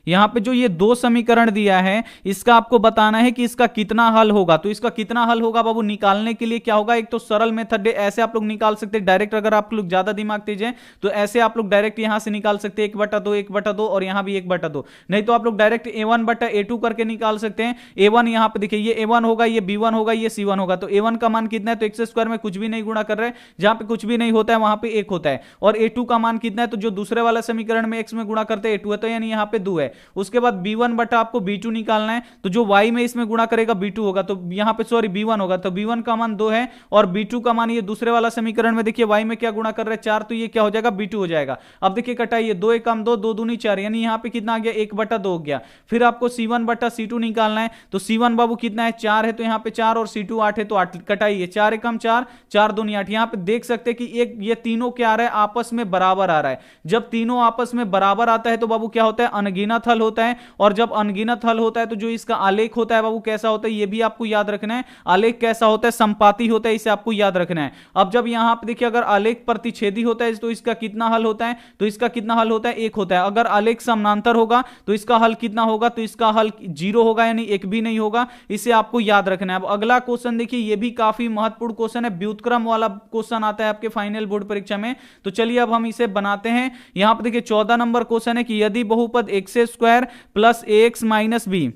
यहां पे जो ये 2 समीकरण दिया है इसका आपको बताना है कि इसका कितना हल होगा। तो इसका कितना हल होगा बाबू, निकालने के लिए क्या होगा, एक तो सरल मेथड है, ऐसे आप लोग निकाल सकते हैं डायरेक्ट, अगर आप लोग ज्यादा दिमाग तेज है तो ऐसे आप लोग डायरेक्ट यहां से निकाल सकते हैं 1/2 और यहां भी 1/2, नहीं तो आप लोग डायरेक्ट a1/a2 करके निकाल सकते हैं। a1 यहां पे देखिए ये a1 होगा, ये b1 होगा, ये c1 होगा, तो a1 का मान कितना है, तो एक्स स्क्वायर में कुछ भी नहीं गुणा कर रहे हैं, जहां पे कुछ भी नहीं होता है वहां पे 1 होता है, और a2 का मान कितना है, तो जो दूसरे वाला समीकरण में x में गुणा करते हैं a2 है, तो यानी यहां पे 2 है। उसके बाद b1 बटा आपको b2 निकालना है, तो जो y में इसमें गुणा करेगा b2 होगा, तो यहां पे सॉरी b1 होगा, तो b1 का मान 2 है, और b2 का मान ये दूसरे वाला समीकरण में देखिए y में क्या गुणा कर रहे हैं 4, तो ये क्या हो जाएगा b2 हो जाएगा। अब देखिए कटाइए 2 1 2, 2 दूनी 4, यानी यहां पे कितना आ गया 1/2 हो गया। फिर आपको c1 बटा c2 निकालना है, तो c1 बाबू कितना है 4 है, तो यहां पे 4 और c2 8 है, तो 8 कटाइए 4 1 4, 4 दूनी 8। यहां पे देख सकते हैं कि एक ये तीनों क्या आ रहा है, आपस में बराबर आ रहा है। जब तीनों आपस में बराबर आता है तो बाबू क्या होता है, अनगिनत हल होता है, और जब अनगिनत हल होता है तो जो इसका आलेख होता है बाबू कैसा होता है, ये भी आपको याद रखना है। आलेख कैसा होता है, संपाती होता है, इसे आपको याद रखना है। अब जब यहां पे देखिए अगर आलेख प्रतिच्छेदी होता है तो इसका कितना हल होता है, तो इसका कितना हल होता है 1 होता है। अगर आलेख समानांतर होगा तो इसका हल कितना होगा, तो इसका हल 0 होगा, यानी 1 भी नहीं होगा, इसे आपको याद रखना है। अब अगला क्वेश्चन देखिए, ये भी काफी महत्वपूर्ण क्वेश्चन है, व्युत्क्रम वाला क्वेश्चन आता है आपके फाइनल बोर्ड परीक्षा में। तो चलिए अब हम इसे बनाते हैं। यहां पर देखिए 14 नंबर क्वेश्चन है कि यदि बहुपद X square plus ax minus B,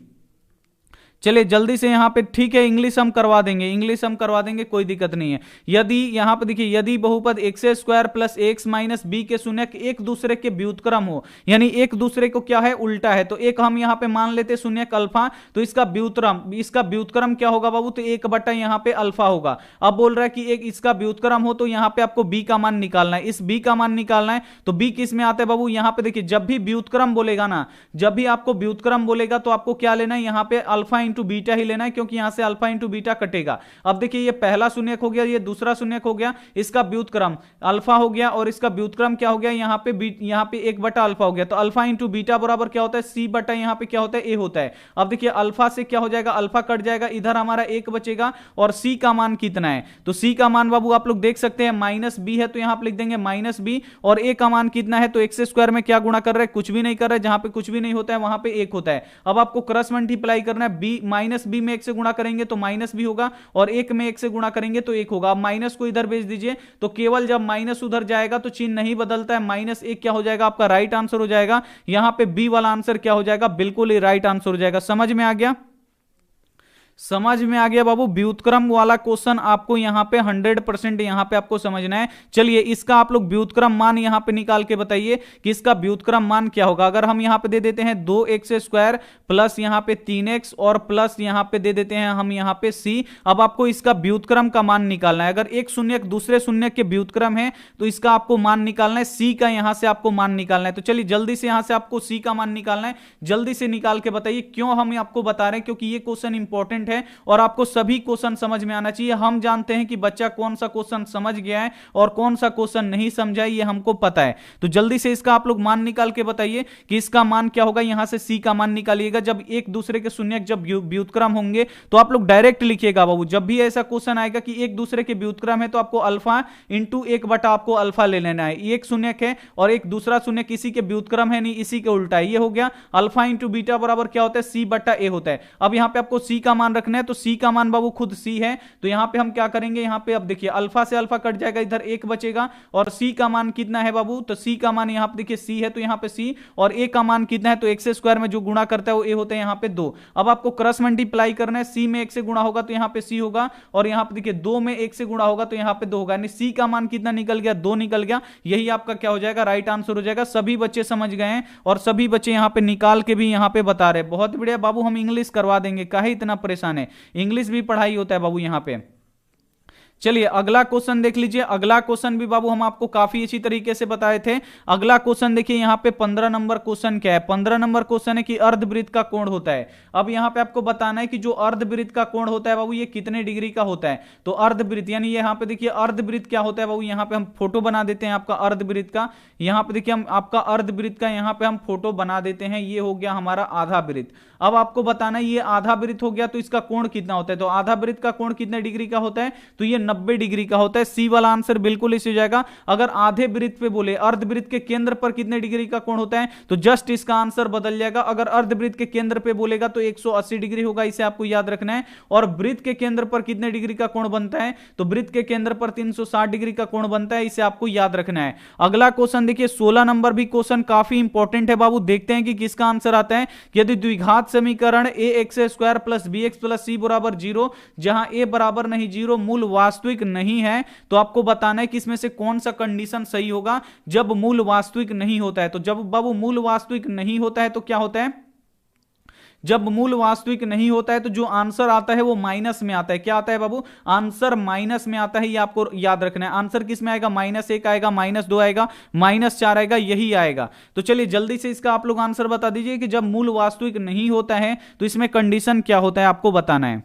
चलिए जल्दी से यहां पे, ठीक है इंग्लिश हम करवा देंगे, कोई दिक्कत नहीं है। यदि यहां पे देखिए यदि बहुपद X square plus X minus B के शून्यक एक दूसरे के व्युत्क्रम हो, यानी एक दूसरे को क्या है उल्टा है, तो एक हम यहां पे मान लेते शून्यक अल्फा, तो इसका व्युत्क्रम क्या होगा बाबू, तो 1 यहां पे अल्फा होगा। अब बोल रहा है कि एक इसका व्युत्क्रम हो तो यहां पे आपको बी का मान निकालना है, इस बी का मान निकालना है। तो बी किस में आता है बाबू, यहां पे देखिए जब भी व्युत्क्रम बोलेगा ना, जब भी आपको व्युत्क्रम बोलेगा तो आपको क्या लेना है, यहां पे अल्फा इंटू बीटा ही लेना है, क्योंकि यहां से अल्फा इंटू बीटा कटेगा। अब देखिए ये पहला शून्यक हो गया, ये दूसरा शून्यक हो गया, इसका व्युत्क्रम अल्फा हो गया, और इसका व्युत्क्रम क्या हो गया, यहां पे 1/अल्फा हो गया। तो अल्फा इंटू बीटा बराबर क्या होता है, सी बटा यहां पे क्या होता है, ए होता है। अब देखिए अल्फा से क्या हो जाएगा, अल्फा कट जाएगा, इधर हमारा 1 बचेगा, और सी का मान कितना है, तो सी का मान बाबू आप लोग देख सकते हैं माइनस बी है, तो यहां पे लिख देंगे माइनस बी, और ए का मान कितना है, तो एक्स स्क्वायर में क्या गुणा कर रहे हैं, कुछ भी नहीं कर रहे, जहां पे कुछ भी नहीं होता है वहां पे 1 होता है। अब आपको क्रॉस मल्टीप्लाई करना है, बी माइनस बी में 1 से गुणा करेंगे तो माइनस बी होगा, और 1 में 1 से गुणा करेंगे तो 1 होगा। अब माइनस को इधर भेज दीजिए, तो केवल जब माइनस उधर जाएगा तो चिन्ह नहीं बदलता है, -1 क्या हो जाएगा, आपका राइट आंसर हो जाएगा। यहां पे बी वाला आंसर क्या हो जाएगा, बिल्कुल ही राइट आंसर हो जाएगा। समझ में आ गया, समझ में आ गया बाबू। व्युत्क्रम वाला क्वेश्चन आपको यहां पे 100% यहां पे आपको समझना है। चलिए इसका आप लोग व्युत्क्रम मान यहां पे निकाल के बताइए कि इसका व्युत्क्रम मान क्या होगा। अगर हम यहां पे दे देते हैं 2x स्क्वायर प्लस यहां पे 3x और प्लस यहां पे दे देते हैं हम यहां पे c। अब आपको इसका व्युत्क्रम का मान निकालना है। अगर एक शून्यक दूसरे शून्यक के व्युत्क्रम है तो इसका आपको मान निकालना है, c का यहां से आपको मान निकालना है। तो चलिए जल्दी से यहां से आपको c का मान निकालना है, जल्दी से निकाल के बताइए। क्यों हम आपको बता रहे हैं, क्योंकि ये क्वेश्चन इंपॉर्टेंट है है और आपको सभी क्वेश्चन समझ में आना चाहिए। हम जानते हैं कि बच्चा कौन सा क्वेश्चन समझ गया है और कौन सा क्वेश्चन नहीं समझा है, ये हमको पता है। तो जल्दी से इसका आप लोग मान निकाल के बताइए कि इसका मान क्या होगा। यहां से सी का मान निकालिएगा। जब एक दूसरे के शून्यक जब व्युत्क्रम होंगे तो आप लोग डायरेक्ट लिखिएगा बाबू। जब भी ऐसा क्वेश्चन आएगा कि एक दूसरे के व्युत्क्रम है तो आपको अल्फा इंटू एक बटा आपको अल्फा ले लेना है। एक शून्यक है और एक दूसरा शून्यक किसी के व्युत्क्रम है नहीं, इसी के उल्टा है। ये हो गया अल्फा इंटू बीटा बराबर क्या होता है, सी बटा ए होता है। अब यहां पे आपको सी का मान रखना है, तो सी का मान बाबू खुद सी है, तो यहां पे हम क्या करेंगे, यहां पे अब देखिए अल्फा से अल्फा कट जाएगा, इधर एक बचेगा और सी का मान कितना है बाबू, तो सी का मान यहां पे देखिए सी है तो यहां पे सी, और ए का मान कितना है, तो एक्स स्क्वायर में जो गुणा करता है वो ए होता है यहां पे 2। अब आपको क्रॉस मल्टीप्लाई करना है, सी में एक से गुणा होगा तो यहां पे सी होगा, और यहां पे देखिए 2 में एक से गुणा होगा तो यहां पे 2 होगा, यानी सी का मान कितना निकल गया, 2 निकल गया। यही आपका क्या हो जाएगा, राइट आंसर हो जाएगा। सभी बच्चे समझ गए हैं और सभी बच्चे यहां पे निकाल के भी यहां पे बता रहे हैं। बहुत बढ़िया बाबू, हम इंग्लिश करवा देंगे, काहे इतना परेशान है, इंग्लिश भी पढ़ाई होता है बाबू यहां पे। चलिए अगला क्वेश्चन देख लीजिए। अगला क्वेश्चन भी बाबू हम आपको काफी अच्छी तरीके से बताए थे। अगला क्वेश्चन देखिए यहां पे 15 नंबर क्वेश्चन क्या है, 15 नंबर क्वेश्चन है कि अर्धवृत्त का कोण होता है। अब यहां पे आपको बताना है कि जो अर्धवृत्त का कोण होता है बाबू ये कितने डिग्री का होता है। तो अर्धवृत्त यानी यहां पे देखिए अर्धवृत्त क्या होता है बाबू, यहां पे हम फोटो बना देते हैं आपका अर्धवृत्त का। यहां पे देखिए हम आपका अर्धवृत्त का यहां पे हम फोटो बना देते हैं। ये हो गया हमारा आधा वृत्त। अब आपको बताना है ये आधा वृत्त हो गया तो इसका कोण कितना होता है। तो आधा वृत्त का कोण कितने डिग्री का होता है, तो ये 90 डिग्री का होता है। सी वाला आंसर बिल्कुल इसी हो जाएगा। अगर आधे वृत्त पे बोले अर्धवृत्त के केंद्र पर कितने डिग्री का कोण होता है, तो जस्ट इसका आंसर बदल जाएगा। अगर अर्धवृत्त के केंद्र पे बोलेगा तो 180 डिग्री होगा, इसे आपको याद रखना है। और वृत्त के केंद्र पर कितने डिग्री का कोण बनता है, तो वृत्त के केंद्र पर 360 डिग्री का कोण बनता है, इसे आपको याद रखना है। अगला क्वेश्चन देखिए 16 नंबर भी क्वेश्चन काफी इंपॉर्टेंट है बाबू। देखते हैं कि किसका आंसर आता है। यदि द्विघात समीकरण a x square plus b x plus c बराबर 0, जहां ए बराबर नहीं 0 मूल वास्तविक नहीं है, तो आपको बताना है कि इसमें से कौन सा कंडीशन सही होगा जब मूल वास्तविक नहीं होता है। तो जब बाबू मूल वास्तविक नहीं होता है तो क्या होता है, जब मूल वास्तविक नहीं होता है तो जो आंसर आता है वो माइनस में आता है। क्या आता है बाबू, आंसर माइनस में आता है, ये आपको याद रखना है। आंसर किस में आएगा, -1 आएगा, -2 आएगा, -4 आएगा, यही आएगा। तो चलिए जल्दी से इसका आप लोग आंसर बता दीजिए कि जब मूल वास्तविक नहीं होता है तो इसमें कंडीशन क्या होता है, आपको बताना है।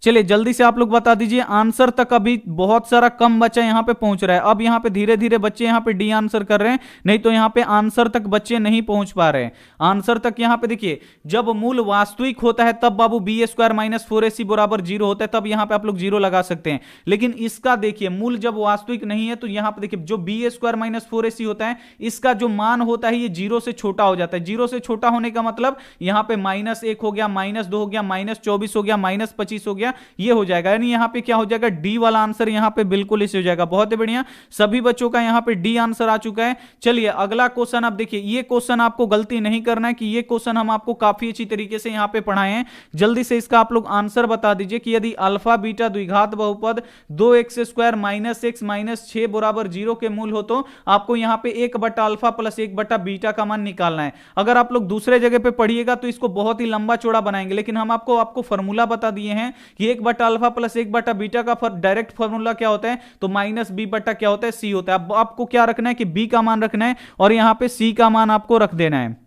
चलिए जल्दी से आप लोग बता दीजिए। आंसर तक अभी बहुत सारा कम बच्चा यहां पे पहुंच रहा है। अब यहां पे धीरे धीरे बच्चे यहां पे डी आंसर कर रहे हैं, नहीं तो यहां पे आंसर तक बच्चे नहीं पहुंच पा रहे हैं। आंसर तक यहां पे देखिए जब मूल वास्तविक होता है तब बाबू बी स्क्वायर माइनस 4ac बराबर 0 होता है, तब यहां पे आप लोग 0 लगा सकते हैं। लेकिन इसका देखिए मूल जब वास्तविक नहीं है तो यहां पे देखिए जो बी स्क्वायर माइनस 4ac होता है इसका जो मान होता है ये 0 से छोटा हो जाता है। 0 से छोटा होने का मतलब यहां पे -1 हो गया, -2 हो गया, -24 हो गया, -25 हो गया, ये हो जाएगा। यानी यहां पे क्या हो जाएगा, डी वाला आंसर यहां पे बिल्कुल इसे हो जाएगा। बहुत ही बढ़िया, सभी बच्चों का यहां पे डी आंसर आ चुका है। चलिए अगला क्वेश्चन आप देखिए। ये क्वेश्चन आपको गलती नहीं करना है कि ये क्वेश्चन हम आपको काफी अच्छी तरीके से यहां पे पढ़ाए हैं। जल्दी से इसका आप लोग आंसर बता दीजिए कि यदि अल्फा बीटा द्विघात बहुपद 2x square minus x minus 6 बराबर 0 के मूल हो तो आपको यहां पे 1 बटा अल्फा प्लस 1 बटा बीटा का मान निकालना है। अगर आप लोग दूसरे जगह पे पढ़िएगा तो इसको बहुत ही लंबा चौड़ा बनाएंगे, लेकिन हम आपको फॉर्मूला बता दिए हैं कि 1 बटा अल्फा प्लस 1 बटा बीटा का डायरेक्ट फॉर्मूला क्या होता है, तो माइनस बी बटा क्या होता है, सी होता है। अब आपको क्या रखना है कि बी का मान रखना है और यहां पे सी का मान आपको रख देना है।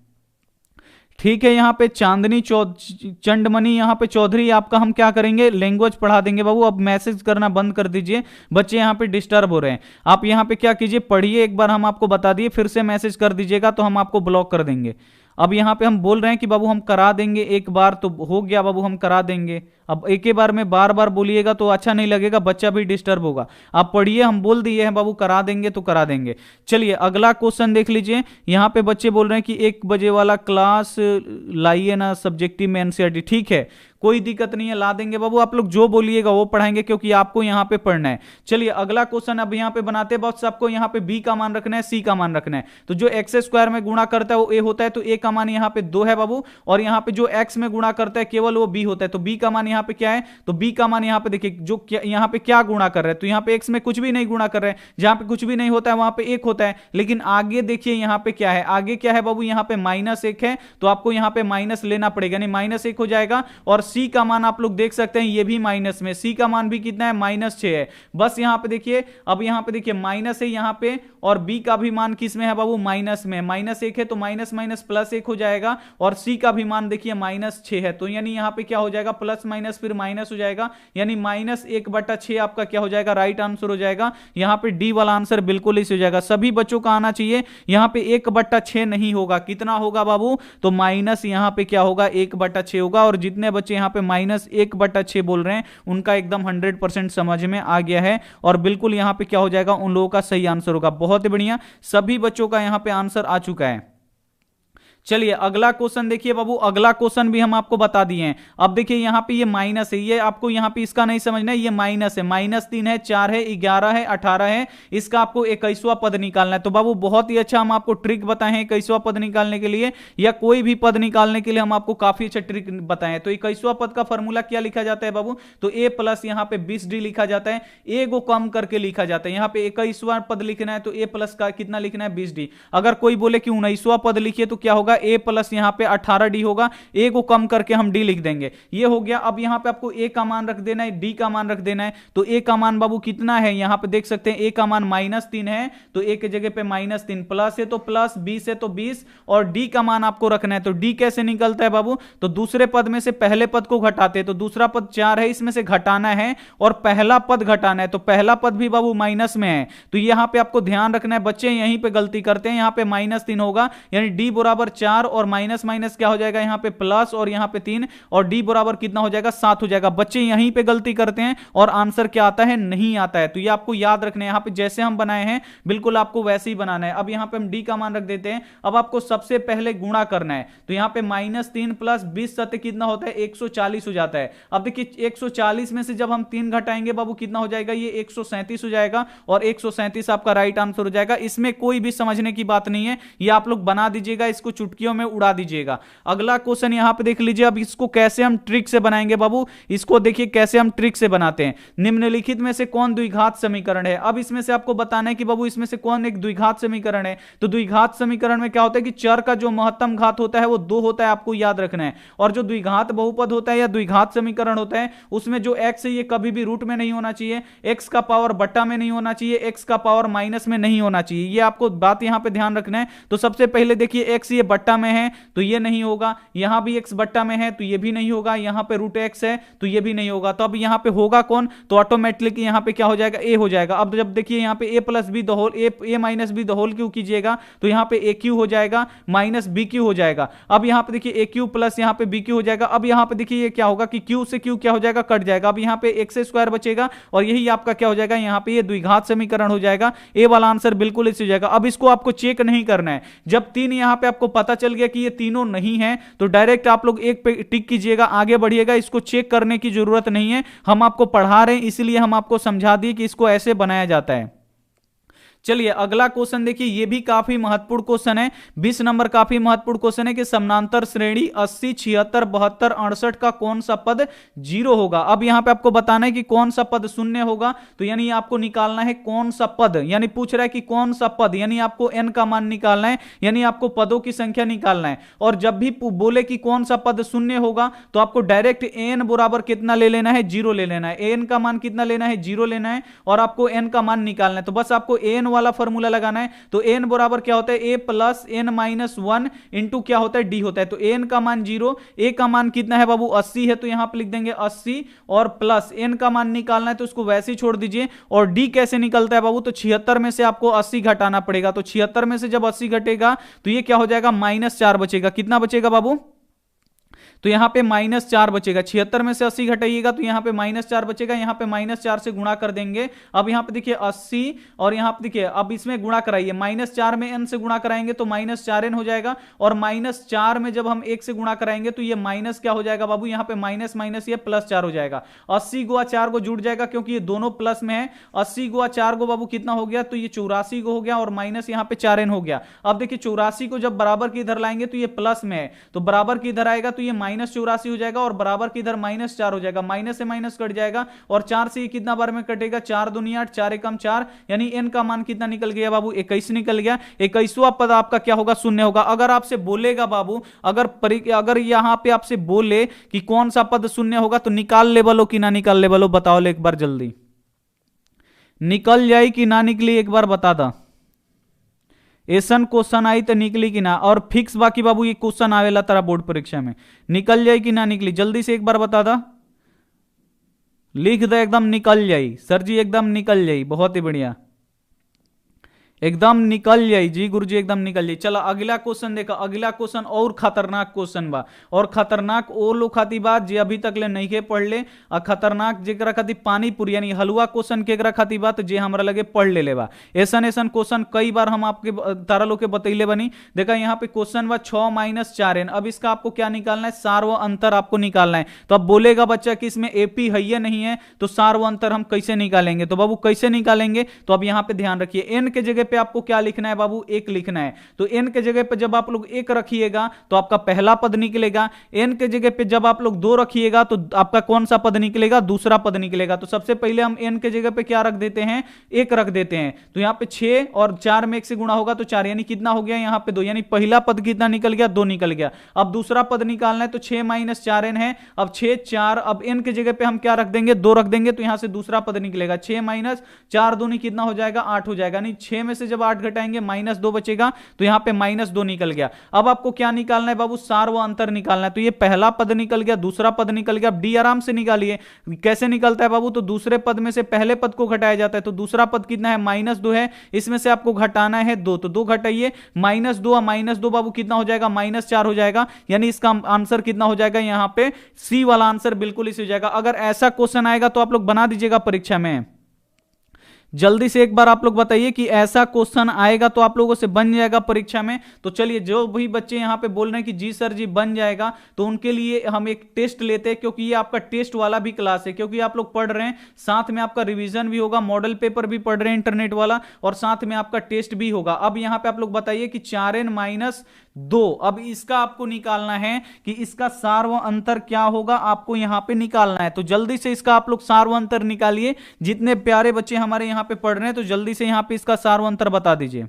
ठीक है, यहां पे चांदनी चंडमणि यहां पे चौधरी, आपका हम क्या करेंगे, लैंग्वेज पढ़ा देंगे बाबू। अब मैसेज करना बंद कर दीजिए, बच्चे यहां पे डिस्टर्ब हो रहे हैं। आप यहां पे क्या कीजिए, पढ़िए एक बार, हम आपको बता दिए, फिर से मैसेज कर दीजिएगा तो हम आपको ब्लॉक कर देंगे। अब यहां पे हम बोल रहे हैं कि बाबू हम करा देंगे, एक बार तो हो गया बाबू, हम करा देंगे। अब एक ही बार में बार बार बोलिएगा तो अच्छा नहीं लगेगा, बच्चा भी डिस्टर्ब होगा। आप पढ़िए, हम बोल दिए हैं बाबू करा देंगे तो करा देंगे। चलिए अगला क्वेश्चन देख लीजिए। यहां पे बच्चे बोल रहे हैं कि 1 बजे वाला क्लास लाइए ना सब्जेक्टिव में एनसीईआरटी। ठीक है, कोई दिक्कत नहीं है, ला देंगे बाबू। आप लोग जो बोलिएगा वो पढ़ाएंगे क्योंकि आपको यहां पे पढ़ना है। चलिए अगला क्वेश्चन अब यहां पे बनाते हैं बस। आपको यहां पे बी का मान रखना है, सी का मान रखना है। तो जो एक्स स्क्वायर में गुणा करता है वो ए होता है, तो ए का मान यहां पे 2 है बाबू, और यहां पे जो एक्स में गुणा करता है केवल वो बी होता है। तो बी का मान यहां पे क्या है, तो बी का मान यहां पे देखिए जो यहां पे क्या गुणा कर रहे हैं, तो यहां पे एक्स में कुछ भी नहीं गुणा कर रहे हैं, जहां पे कुछ भी नहीं होता है वहां पे 1 होता है। लेकिन आगे देखिए यहां पे क्या है, आगे क्या है बाबू, यहां पे -1 है, तो आपको यहां पे माइनस लेना पड़ेगा, नहीं -1 हो जाएगा। और सी का मान आप लोग देख सकते हैं ये भी माइनस में, सी का मान भी कितना है -6 है। बस यहां पे देखिए, अब यहां पे देखिए माइनस है यहां पे, और बी का भी मान किस में है बाबू, माइनस में, -1 है तो माइनस माइनस +1 हो जाएगा, और सी का भी मान देखिए -6 है, तो यानी यहां पे क्या हो जाएगा, प्लस माइनस फिर माइनस हो जाएगा, यानी -1/6 आपका क्या हो जाएगा, राइट आंसर हो जाएगा। यहां पे डी वाला आंसर बिल्कुल इस हो जाएगा। सभी बच्चों का आना चाहिए, यहां पे 1/6 नहीं होगा, कितना होगा बाबू, तो माइनस यहां पे क्या होगा, 1/6 होगा। और जितने बच्चे यहां पे -1/6 बोल रहे हैं उनका एकदम 100% समझ में आ गया है, और बिल्कुल यहां पे क्या हो जाएगा, उन लोगों का सही आंसर होगा। बहुत बढ़िया, सभी बच्चों का यहां पे आंसर आ चुका है। चलिए अगला क्वेश्चन देखिए बाबू, अगला क्वेश्चन भी हम आपको बता दिए हैं। अब देखिए यहां पे ये माइनस है, ये आपको यहां पे इसका नहीं समझना है, ये माइनस है, -3 है, 4 है, 11 है, 18 है, इसका आपको 21वां पद निकालना है। तो बाबू बहुत ही अच्छा हम आपको ट्रिक बताए हैं 21वां पद निकालने के लिए, या कोई भी पद निकालने के लिए हम आपको काफी अच्छा ट्रिक बताए हैं। तो 21वां पद का फॉर्मूला क्या लिखा जाता है बाबू, तो a प्लस यहां पे 20d लिखा जाता है, a को कम करके लिखा जाता है। यहां पे 21वां पद लिखना है तो a प्लस का कितना लिखना है, 20d। अगर कोई बोले कि 19वां पद लिखिए तो क्या होगा, a प्लस यहां पे 18d होगा, a को कम करके हम d लिख देंगे, ये हो गया। अब यहां पे आपको a का मान रख देना है, d का मान रख देना है। तो a का मान बाबू कितना है, यहां पे देख सकते हैं a का मान -3 है, तो a की जगह पे -3, प्लस है तो प्लस, 20 है तो 20, और d का मान आपको रखना है। तो d कैसे निकलता है बाबू, तो दूसरे पद में से पहले पद को घटाते हैं, तो दूसरा पद 4 है, इसमें से घटाना है और पहला पद घटाना है, तो पहला पद भी बाबू माइनस में है। तो यहां पे आपको ध्यान रखना है, बच्चे यहीं पे गलती करते हैं, यहां पे -3 होगा, यानी d बराबर 4 और माइनस माइनस क्या हो जाएगा यहां पे प्लस, और यहां पे 3, और d बराबर कितना हो जाएगा, 7 हो जाएगा। बच्चे यहीं पे गलती करते हैं और आंसर क्या आता है, नहीं आता है। तो ये आपको याद रखना है, यहां पे जैसे हम बनाए हैं बिल्कुल आपको वैसे ही बनाना है। अब यहां पे हम d का मान रख देते हैं। अब आपको सबसे पहले गुणा करना है, तो यहां पे -3 प्लस 20 सत्य कितना होता है, 140 हो जाता है। अब देखिए 140 में से जब हम 3 घटाएंगे बाबू कितना हो जाएगा, ये 137 हो जाएगा, और 137 आपका राइट आंसर हो जाएगा। इसमें कोई भी समझने की बात नहीं है, ये आप लोग बना दीजिएगा, इसको चुटकियों में उड़ा दीजिएगा। अगला क्वेश्चन यहां पे देख लीजिए। अब इसको कैसे हम ट्रिक से बनाएंगे बाबू, इसको देखिए कैसे हम ट्रिक से बनाते हैं। निम्नलिखित में से कौन द्विघात समीकरण है, अब इसमें से आपको बताना है कि बाबू इसमें से कौन एक द्विघात समीकरण है। तो द्विघात समीकरण में क्या होता है कि चर का जो महत्तम घात होता है वो 2 होता है, आपको याद रखना है। और जो द्विघात बहुपद होता है या द्विघात समीकरण होता है उसमें जो x है ये कभी भी रूट में नहीं होना चाहिए, x का पावर बट्टा में नहीं होना चाहिए, x का पावर माइनस में नहीं होना चाहिए, ये आपको बात यहां पे ध्यान रखना है। तो सबसे पहले देखिए x ये बट्टा में है तो ये नहीं होगा, यहां भी x बट्टा में है तो ये भी नहीं होगा, यहां पे √x है तो ये भी नहीं होगा। तो अब यहां पे होगा कौन, तो ऑटोमेटिकली यहां पे क्या हो जाएगा, a हो जाएगा। अब जब देखिए यहां पे a plus B the whole, a minus B the whole क्यों कीजिएगा, तो यहां पे a क्यू हो जाएगा माइनस बी क्यू हो जाएगा। अब यहां पे देखिए a क्यू प्लस यहां पे b क्यू हो जाएगा। अब यहां पे देखिए ये क्या होगा कि q से q क्या हो जाएगा, कट जाएगा। अब यहां पे x² बचेगा और यही आपका क्या हो जाएगा, यहां पे ये द्विघात समीकरण हो जाएगा। a वाला आंसर बिल्कुल इस हो जाएगा। अब इसको आपको चेक नहीं करना है, जब 3 यहां पे आपको पता चल गया कि ये तीनों नहीं है तो डायरेक्ट आप लोग एक पे टिक कीजिएगा, आगे बढ़िएगा। इसको चेक करने की जरूरत नहीं है, हम आपको पढ़ा रहे हैं इसलिए हम आपको समझा दिए कि इसको ऐसे बनाया जाता है। चलिए अगला क्वेश्चन देखिए, ये भी काफी महत्वपूर्ण क्वेश्चन है, 20 नंबर काफी महत्वपूर्ण क्वेश्चन है कि समानांतर श्रेणी 80, 76, 72, 68 का कौन सा पद 0 होगा। अब यहां पे आपको बताना है कि कौन सा पद शून्य होगा, तो यानी आपको निकालना है कौन सा पद, यानी पूछ रहा है कि कौन सा पद, यानी आपको n का मान निकालना है, यानी आपको पदों की संख्या निकालना है। और जब भी बोले कि कौन सा पद शून्य होगा तो आपको डायरेक्ट n बराबर कितना ले लेना है, 0 ले लेना है। n का मान कितना लेना है, 0 लेना है, और आपको n का मान निकालना है। तो बस आपको n वाला फॉर्मूला लगाना है। तो n बराबर क्या होता है, a plus n minus 1 into क्या होता है, d होता है। तो n का मान 0, a का मान कितना है बाबू, 80 है, तो यहां पे लिख देंगे 80, और प्लस n का मान निकालना है तो उसको वैसे ही छोड़ दीजिए। और d कैसे निकलता है बाबू, तो 76 में से आपको 80 घटाना पड़ेगा। तो 76 में से जब 80 घटेगा तो ये क्या हो जाएगा, -4 बचेगा। कितना बचेगा बाबू, तो यहां पे -4 बचेगा। 76 में से 80 घटाइएगा तो यहां पे -4 बचेगा, यहां पे -4 से गुणा कर देंगे। अब यहां पे देखिए 80, और यहां पे देखिए अब इसमें गुणा कराइए, -4 में n से गुणा कराएंगे तो -4n हो जाएगा, और -4 में जब हम 1 से गुणा कराएंगे तो ये माइनस क्या हो जाएगा बाबू, यहां पे माइनस माइनस ये +4 हो जाएगा। 80 गुआ 4 को जुड़ जाएगा क्योंकि ये दोनों प्लस में है। 80 गुआ 4 को बाबू कितना हो गया, तो ये 84 को हो गया, और माइनस यहां पे 4n हो गया। अब देखिए 84 को जब बराबर के इधर लाएंगे तो ये प्लस में है, तो बराबर के इधर आएगा तो ये -84 हो जाएगा और बराबर की इधर -4 हो जाएगा, माइनस से माइनस कट जाएगा और 4 से ये कितना बार में कटेगा, 4 दूनी 8, 4 एकम 4, यानी n का मान कितना निकल गया बाबू, 21 निकल गया। 21वां पद आपका क्या होगा, शून्य होगा। अगर आपसे बोलेगा बाबू, अगर यहां पे आपसे बोले कि कौन सा पद शून्य होगा तो निकाल ले बोलो कि ना निकाल ले बोलो, बताओ ले एक बार जल्दी, निकल जाए कि ना निकली, एक बार बता दा। ऐसन क्वेश्चन आई तो निकली कि ना, और फिक्स बाकी बाबू ये क्वेश्चन आवेला तारा बोर्ड परीक्षा में, निकल जाए कि ना निकली, जल्दी से एक बार बता दा, लिख दे एकदम निकल जाई सर जी, एकदम निकल जाई, बहुत ही बढ़िया, एकदम निकल जाई जी गुरुजी, एकदम निकल जाई। चलो अगला क्वेश्चन देखा, अगला क्वेश्चन और खतरनाक क्वेश्चन बा, और खतरनाक ओ लोग खाती बात जे अभी तक ले नहीं के पढ़ ले, और खतरनाक जेकरा खाती पानी पूरी यानी हलवा क्वेश्चन केकरा खाती बात जे हमरा लगे पढ़ ले बा। ऐसा ऐसा क्वेश्चन कई बार हम आपके तारा लोग के बतैले बनी। देखा यहाँ पे क्वेश्चन बा 6 - 4n, अब इसका आपको क्या निकालना है, सार्व अंतर आपको निकालना है। तो अब बोलेगा बच्चा कि इसमें एपी है या नहीं है, तो सार्व अंतर हम कैसे निकालेंगे, तो बाबू कैसे निकालेंगे, तो अब यहाँ पे ध्यान रखिए, एन के जगह पे आपको क्या लिखना है बाबू, एक लिखना है। तो n के जगह पे जब आप लोग एक रखिएगा तो आपका पहला पद निकलेगा, n के जगह पे जब आप लोग 2 रखिएगा तो आपका कौन सा पद निकलेगा, दूसरा पद निकलेगा। तो सबसे पहले हम n के जगह पे क्या रख देते हैं, एक रख देते हैं। तो यहां पे 6 और 4 में 1 से गुणा होगा तो 4, यानी कितना हो गया यहाँ पे 2, यानी पहला पद कितना निकल गया, 2 निकल गया। अब दूसरा पद निकालना है तो 6 - 4n है, अब 6 4, अब n के जगह पे हम क्या रख देंगे, 2 रख देंगे, तो यहां से दूसरा पद निकलेगा, 6 - 4 दूनी कितना हो जाएगा, 8 हो जाएगा, यानी 6 में से जब 8 घटाएंगे -2 बचेगा, तो यहां पे -2 निकल गया। अब आपको क्या निकालना है बाबू, सार्व अंतर निकालना है। तो ये पहला पद निकल गया, दूसरा पद निकल गया, डी आराम से निकालिए। कैसे निकलता है बाबू, तो दूसरे पद में से पहले पद को घटाया जाता है, तो दूसरा पद कितना है, -2 है, इसमें से आपको घटाना है 2, तो 2 घटाइए, -2 और -2 बाबू कितना हो जाएगा, -4 हो जाएगा, यानी इसका आंसर कितना हो जाएगा, यहां पे सी वाला आंसर बिल्कुल इसी हो जाएगा। अगर ऐसा क्वेश्चन आएगा तो आप लोग बना दीजिएगा परीक्षा में, जल्दी से एक बार आप लोग बताइए कि ऐसा क्वेश्चन आएगा तो आप लोगों से बन जाएगा परीक्षा में। तो चलिए, जो भी बच्चे यहां पे बोल रहे हैं कि जी सर जी बन जाएगा, तो उनके लिए हम एक टेस्ट लेते हैं, क्योंकि ये आपका टेस्ट वाला भी क्लास है, क्योंकि आप लोग पढ़ रहे हैं, साथ में आपका रिवीजन भी होगा, मॉडल पेपर भी पढ़ रहे हैं इंटरनेट वाला, और साथ में आपका टेस्ट भी होगा। अब यहां पे आप लोग बताइए कि 4n - 2, अब इसका आपको निकालना है कि इसका सार्व अंतर क्या होगा, आपको यहां पे निकालना है। तो जल्दी से इसका आप लोग सार्व अंतर निकालिए, जितने प्यारे बच्चे हमारे यहां पे पढ़ रहे हैं, तो जल्दी से यहां पे इसका सार्व अंतर बता दीजिए,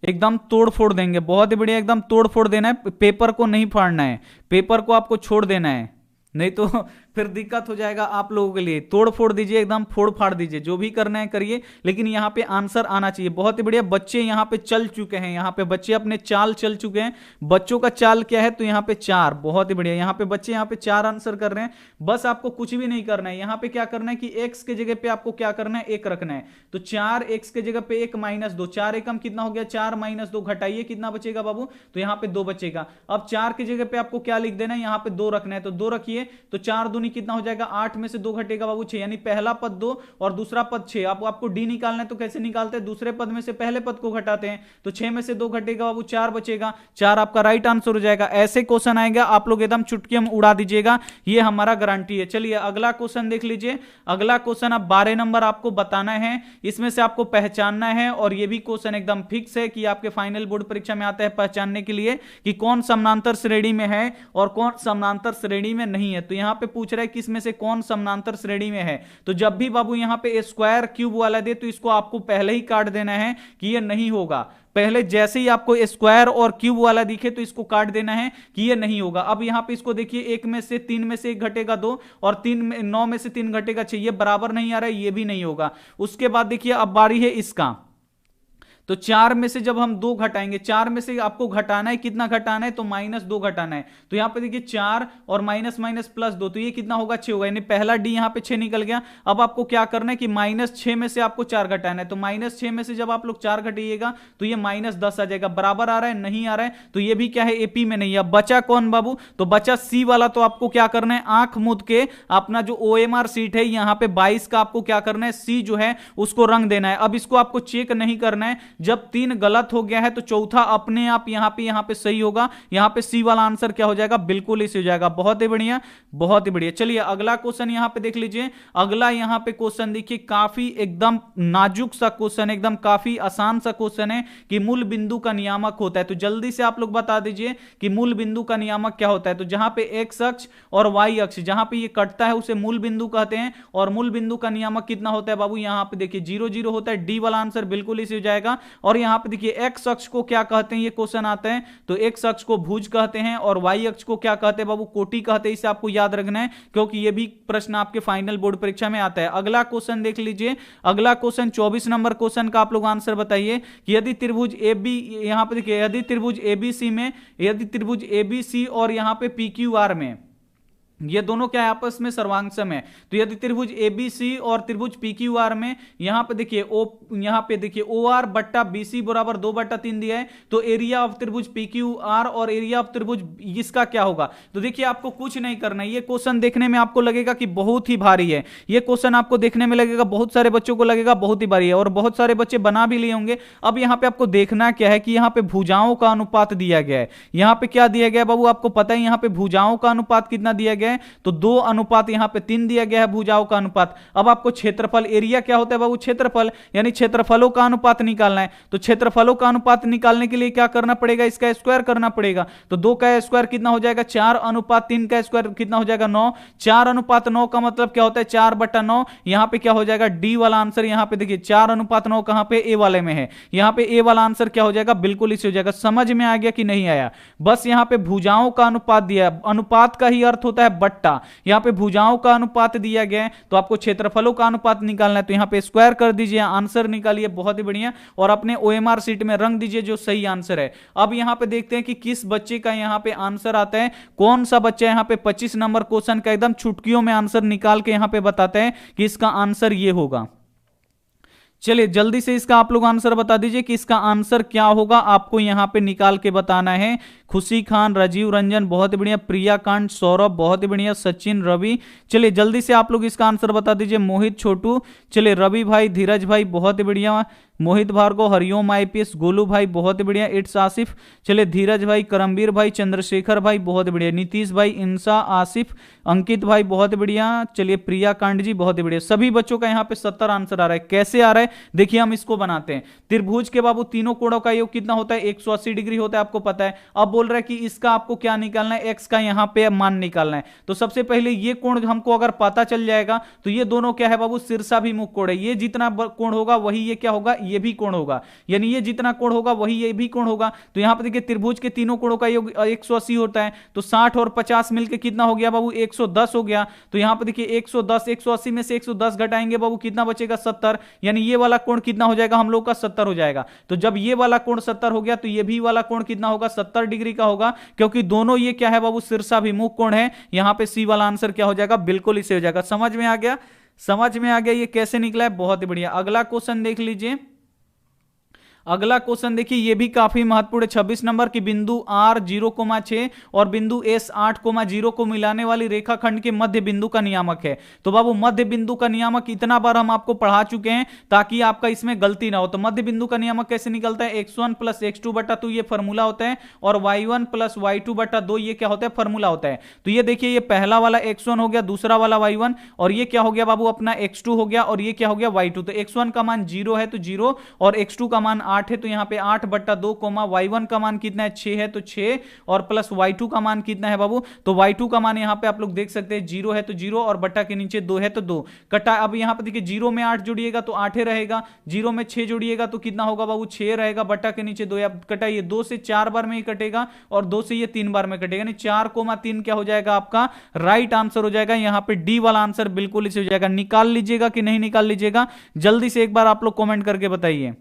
एकदम तोड़ फोड़ देंगे, बहुत ही बढ़िया, एकदम तोड़ फोड़ देना है, पेपर को नहीं फाड़ना है, पेपर को आपको छोड़ देना है, नहीं तो फिर दिक्कत हो जाएगा आप लोगों के लिए। तोड़ फोड़ दीजिए, एकदम फोड़ फाड़ दीजिए, जो भी करना है करिए, लेकिन यहाँ पे आंसर आना चाहिए। बहुत ही बढ़िया, बच्चे यहाँ पे चल चुके हैं, यहाँ पे बच्चे अपने चाल चल चुके हैं। बच्चों का चाल क्या है, तो यहाँ पे 4, बहुत ही बढ़िया, यहाँ पे बच्चे यहाँ पे 4 आंसर कर रहे हैं। बस आपको कुछ भी नहीं करना है, यहाँ पे क्या करना है कि x के जगह पे आपको क्या करना है, 1 रखना है। तो 4x के जगह पे 1 -2, 4 एकम कितना हो गया, 4 - 2 घटाइए, कितना बचेगा बाबू, तो यहाँ पे 2 बचेगा। अब 4 की जगह पे आपको क्या लिख देना है, यहाँ पे 2 रखना है, तो 2 रखिए, तो 4 दूनी कितना हो जाएगा, 8 में से 2 घटेगा बाबू 6, यानी पहला पद 2 और दूसरा पद 6। आपको डी निकालना है, तो कैसे निकालते हैं, दूसरे पद में से पहले पद को घटाते हैं, तो 6 में से 2 घटेगा बाबू 4 बचेगा, 4 आपका राइट आंसर हो जाएगा। ऐसे क्वेश्चन आएगा, आप लोग एकदम चुटकी में उड़ा दीजिएगा, ये हमारा गारंटी है। चलिए अगला क्वेश्चन देख लीजिए। अगला क्वेश्चन अब 12 नंबर आपको बताना है, इसमें से आपको पहचानना है, और ये भी क्वेश्चन एकदम फिक्स है कि आपके फाइनल बोर्ड परीक्षा में आता है पहचानने के लिए कि कौन समानांतर श्रेणी में है और कौन समानांतर श्रेणी में नहीं है। तो यहां पे पूछ रहा है कि इसमें से कौन समानांतर श्रेणी में है। तो जब भी बाबू यहां पे स्क्वायर क्यूब वाला दे, तो इसको आपको पहले ही काट देना है कि ये नहीं होगा। पहले जैसे ही आपको स्क्वायर और क्यूब वाला दिखे तो इसको काट देना है कि ये नहीं होगा। अब यहां पे इसको देखिए, 1 में से 3 में से 1 घटेगा 2 और 9 में से 3 घटेगा 6, ये बराबर नहीं आ रहा है, ये भी नहीं होगा। उसके बाद देखिए अब बारी है इसका, तो 4 में से जब हम 2 घटाएंगे, 4 में से आपको घटाना है, कितना घटाना है, तो -2 घटाना है। तो यहां पे देखिए 4 और माइनस माइनस +2, तो ये कितना होगा, 6 होगा, यानी पहला डी यहां पे 6 निकल गया। अब आपको क्या करना है कि -6 में से आपको 4 घटाना है, तो -6 में से जब आप लोग 4 घटाइएगा तो ये -10 आ जाएगा। बराबर आ रहा है, नहीं आ रहा है, तो ये भी क्या है, एपी में नहीं है। अब बचा कौन बाबू, तो बचा सी वाला। तो आपको क्या करना है, आंख मूंद के अपना जो OMR सीट है यहां पे 22 का आपको क्या करना है, सी जो है उसको रंग देना है। अब इसको आपको चेक नहीं करना है, जब 3 गलत हो गया है तो चौथा अपने आप यहां पे सही होगा। यहां पे सी वाला आंसर क्या हो जाएगा, बिल्कुल इसी हो जाएगा। बहुत ही बढ़िया, बहुत ही बढ़िया। चलिए अगला क्वेश्चन यहां पे देख लीजिए। अगला यहां पे क्वेश्चन देखिए, काफी एकदम नाजुक सा क्वेश्चन, एकदम काफी आसान सा क्वेश्चन है कि मूल बिंदु का नियामक होता है। तो जल्दी से आप लोग बता दीजिए कि मूल बिंदु का नियामक क्या होता है। तो जहां पे एक्स अक्ष और वाई अक्ष जहां पे ये कटता है उसे मूल बिंदु कहते हैं। और मूल बिंदु का नियामक कितना होता है बाबू, यहां पे देखिए 0 0 होता है। डी वाला आंसर बिल्कुल इसी हो जाएगा। और यहां पे देखिए एक्स अक्ष को क्या कहते हैं, ये क्वेश्चन आता है तो एक्स अक्ष को भुज कहते हैं और वाई अक्ष को क्या कहते हैं बाबू, कोटि कहते हैं। इसे आपको याद रखना है क्योंकि ये भी प्रश्न आपके फाइनल बोर्ड परीक्षा में आता है। अगला क्वेश्चन देख लीजिए। अगला क्वेश्चन 24 नंबर क्वेश्चन का आप लोग आंसर बताइए कि यदि त्रिभुज ए बी, यहां पे देखिए यदि त्रिभुज एबीसी में, यदि त्रिभुज एबीसी और यहां पे पीक्यूआर में ये दोनों क्या है, आपस में सर्वांगसम है। तो यदि त्रिभुज एबीसी और त्रिभुज पीक्यूआर में यहां पे देखिए यहां पे देखिए ओआर बट्टा बीसी बराबर 2/3 दिया है, तो एरिया ऑफ त्रिभुज पीक्यूआर और एरिया ऑफ त्रिभुज इसका क्या होगा। तो देखिए आपको कुछ नहीं करना है। ये क्वेश्चन देखने में आपको लगेगा कि बहुत ही भारी है। ये क्वेश्चन आपको देखने में लगेगा, बहुत सारे बच्चों को लगेगा बहुत ही भारी है और बहुत सारे बच्चे बना भी लिए होंगे। अब यहां पे आपको देखना क्या है कि यहां पे भुजाओं का अनुपात दिया गया है। यहां पे क्या दिया गया है बाबू, आपको पता है यहां पे भुजाओं का अनुपात कितना दिया गया है, तो 2 अनुपात यहां पे 3 दिया गया है भुजाओं का अनुपात। अब आपको क्षेत्रफल, एरिया क्या होता है बाबू, क्षेत्रफल, यानी क्षेत्रफलों का अनुपात निकालना है। तो क्षेत्रफलों का अनुपात निकालने के लिए क्या करना पड़ेगा, इसका स्क्वायर करना पड़ेगा। तो 2 का स्क्वायर कितना हो जाएगा 4, अनुपात 3 का स्क्वायर कितना हो जाएगा 9। 4 अनुपात 9 का मतलब क्या होता है 4/9। यहां पे क्या हो जाएगा डी वाला आंसर। यहां पे देखिए 4 अनुपात 9 कहां पे, ए वाले में है। यहां पे ए वाला आंसर क्या हो जाएगा, बिल्कुल इसी हो जाएगा। समझ में आ गया कि नहीं आया, बस यहां पे भुजाओं का अनुपात दिया है। अनुपात का ही अर्थ होता है बट्टा। यहां पे भुजाओं का अनुपात दिया गया है तो आपको क्षेत्रफलों का अनुपात निकालना है। तो यहां पे स्क्वायर कर दीजिए, आंसर निकालिए, बहुत ही बढ़िया। और अपने ओएमआर शीट में रंग दीजिए जो सही आंसर है। अब यहां पे देखते हैं कि किस बच्चे का यहां पे आंसर आता है, कौन सा बच्चा यहां पे 25 नंबर क्वेश्चन का एकदम चुटकियों में आंसर निकाल के यहां पे बताते हैं कि इसका आंसर ये होगा। चलिए जल्दी से इसका आप लोग आंसर बता दीजिए कि इसका आंसर क्या होगा, आपको यहां पे निकाल के बताना है। खुशी खान, राजीव रंजन बहुत ही बढ़िया, प्रिया कांत, सौरभ बहुत ही बढ़िया, सचिन, रवि। चलिए जल्दी से आप लोग इसका आंसर बता दीजिए। मोहित, छोटू, चलिए रवि भाई, धीरज भाई बहुत ही बढ़िया, मोहित भार्गव, हरिओम आईपीएस, गोलू भाई बहुत ही बढ़िया, इट्स आसिफ, चलिए धीरज भाई, करमवीर भाई, चंद्रशेखर भाई बहुत ही बढ़िया, नीतीश भाई, इंसा, आसिफ, अंकित भाई बहुत ही बढ़िया, चलिए प्रिया कांड जी बहुत ही बढ़िया। सभी बच्चों का यहाँ पे 70 आंसर आ रहा है। कैसे आ रहा है देखिए, हम इसको बनाते हैं। त्रिभुज के बाबू तीनों कोणों का योग कितना होता है, 180 डिग्री होता है, आपको पता है। अब बोल रहा है कि इसका आपको क्या निकालना है, एक्स का यहाँ पे मान निकालना है। तो सबसे पहले ये कोण हमको अगर पता चल जाएगा तो ये दोनों क्या है बाबू, शीर्षाभिमुख कोण है। ये जितना कोण होगा वही ये क्या होगा, ये भी कोण होगा, यानी ये जितना कोण होगा वही ये भी कोण होगा। तो यहां पे देखिए त्रिभुज के तीनों कोणों का योग 180 होता है, तो 60 और 50 मिलके कितना हो गया बाबू, 110 हो गया। तो यहां पे देखिए 110, 180 में से 110 घटाएंगे बाबू, कितना बचेगा 70, यानी ये वाला कोण कितना हो जाएगा हम लोग का, 70 हो जाएगा। तो जब ये वाला कोण 70 हो गया तो ये भी वाला कोण कितना होगा, 70 डिग्री का होगा, क्योंकि दोनों ये क्या है बाबू, शीर्षाभिमुख कोण है। यहां पे सी वाला आंसर क्या हो जाएगा, बिल्कुल इसे हो जाएगा। समझ में आ गया, समझ में आ गया ये कैसे निकला है, बहुत ही बढ़िया। अगला क्वेश्चन देख लीजिए। अगला क्वेश्चन देखिए, ये भी काफी महत्वपूर्ण है। 26 नंबर की बिंदु R 0,6 और बिंदु S 8,0 को मिलाने वाली रेखाखंड के मध्य बिंदु का नियामक है। तो बाबू मध्य बिंदु का नियामक इतना बार हम आपको पढ़ा चुके हैं ताकि आपका इसमें गलती ना हो। तो मध्य बिंदु का नियामक कैसे निकलता है, x1 + x2/2 ये फॉर्मूला होता है और y1 + y2/2 ये क्या होता है, फॉर्मूला होता है। तो ये देखिए, ये पहला वाला x1 हो गया, दूसरा वाला y1, और ये क्या हो गया बाबू अपना x2 हो गया, और ये क्या हो गया y2। तो x1 का मान 0 है तो 0, और x2 का मान 8 है, तो यहां पे 8/2, y1 का मान कितना है 6 है तो 6, और प्लस y2 का मान कितना है बाबू, तो y2 का मान यहां पे आप लोग देख सकते हैं 0 है तो 0, और बट्टा के नीचे 2 है तो 2 कटा। अब यहां पे देखिए 0 में 8 जोड़िएगा तो 8 रहेगा, 0 में 6 जोड़िएगा तो कितना होगा बाबू, 6 रहेगा, बट्टा के नीचे 2 कटाइए, 2 से 4 बार में ही कटेगा और 2 से ये 3 बार में कटेगा, यानी 4,3 क्या हो जाएगा आपका राइट आंसर हो जाएगा। यहां पे डी वाला आंसर बिल्कुल इसे हो जाएगा। निकाल लीजिएगा कि नहीं निकाल लीजिएगा, जल्दी से एक बार आप लोग कमेंट करके बताइए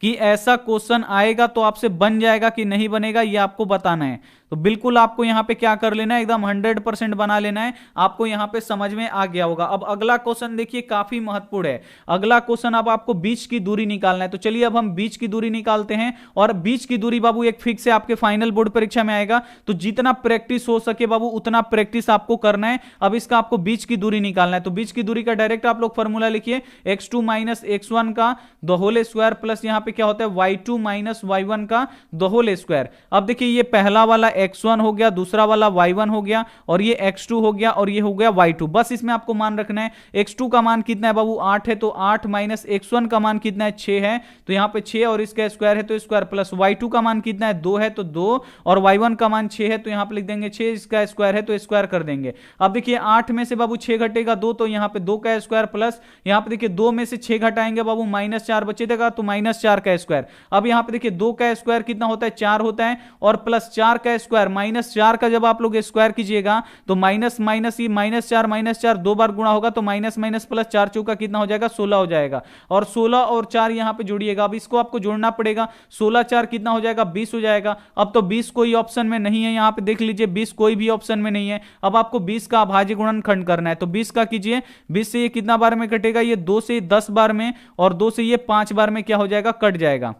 कि ऐसा क्वेश्चन आएगा तो आपसे बन जाएगा कि नहीं बनेगा, ये आपको बताना है। तो बिल्कुल आपको यहां पे क्या कर लेना है, एकदम 100% बना लेना है। आपको यहां पे समझ में आ गया होगा। अब अगला क्वेश्चन देखिए, काफी महत्वपूर्ण है अगला क्वेश्चन। अब आपको बीच की दूरी निकालना है। तो चलिए अब हम बीच की दूरी निकालते हैं। और बीच की दूरी बाबू एक फिक्स है, आपके फाइनल बोर्ड परीक्षा में आएगा। तो जितना प्रैक्टिस हो सके बाबू उतना प्रैक्टिस आपको करना है। अब इसका आपको बीच की दूरी निकालना है। तो बीच की दूरी का डायरेक्ट आप लोग फॉर्मूला लिखिए, x2 माइनस x1 का द होल स्क्वायर प्लस यहां पे क्या होता है y2 माइनस y1 का द होल स्क्वायर। अब देखिए ये पहला वाला x1 हो गया, दूसरा वाला y1 हो गया, और ये x2 हो गया, और ये हो गया y2। बस इसमें आपको मान रखना है। x2 का मान कितना है बाबू 8 है, तो 8 माइनस x1 का मान कितना है 6 है, तो यहां पे 6 और इसका स्क्वायर है तो स्क्वायर, प्लस y2 का मान कितना है 2 है तो 2, और y1 का मान 6 है तो यहां पे लिख देंगे 6, इसका स्क्वायर है तो स्क्वायर कर देंगे। अब देखिए 8 में से बाबू 6 घटेगा 2, तो यहां पे 2 का स्क्वायर, प्लस यहां पे देखिए 2 में से 6 घटाएंगे बाबू -4 बचेगा, तो -4 का स्क्वायर। अब यहां पे देखिए 2 का स्क्वायर कितना होता है 4 होता है, और प्लस 4 का स्क्वायर, -4 का जब आप लोग स्क्वायर कीजिएगा तो माइनस माइनस ये -4 दो बार गुणा होगा, तो माइनस माइनस प्लस 4 चौका कितना हो जाएगा 16 हो जाएगा, और 16 और 4 यहां पे जोड़िएगा। अब इसको आपको जोड़ना पड़ेगा, 16 4 कितना हो जाएगा 20 हो जाएगा। अब तो 20 कोई ऑप्शन में नहीं है, यहां पे देख लीजिए 20 कोई भी ऑप्शन में नहीं है। अब आपको 20 का अभाज्य गुणनखंड करना है। तो 20 का कीजिए, 20 से ये कितना बार में कटेगा, ये 2 से 10 बार में, और 2 से ये 5 बार में क्या हो जाएगा कट जाएगा।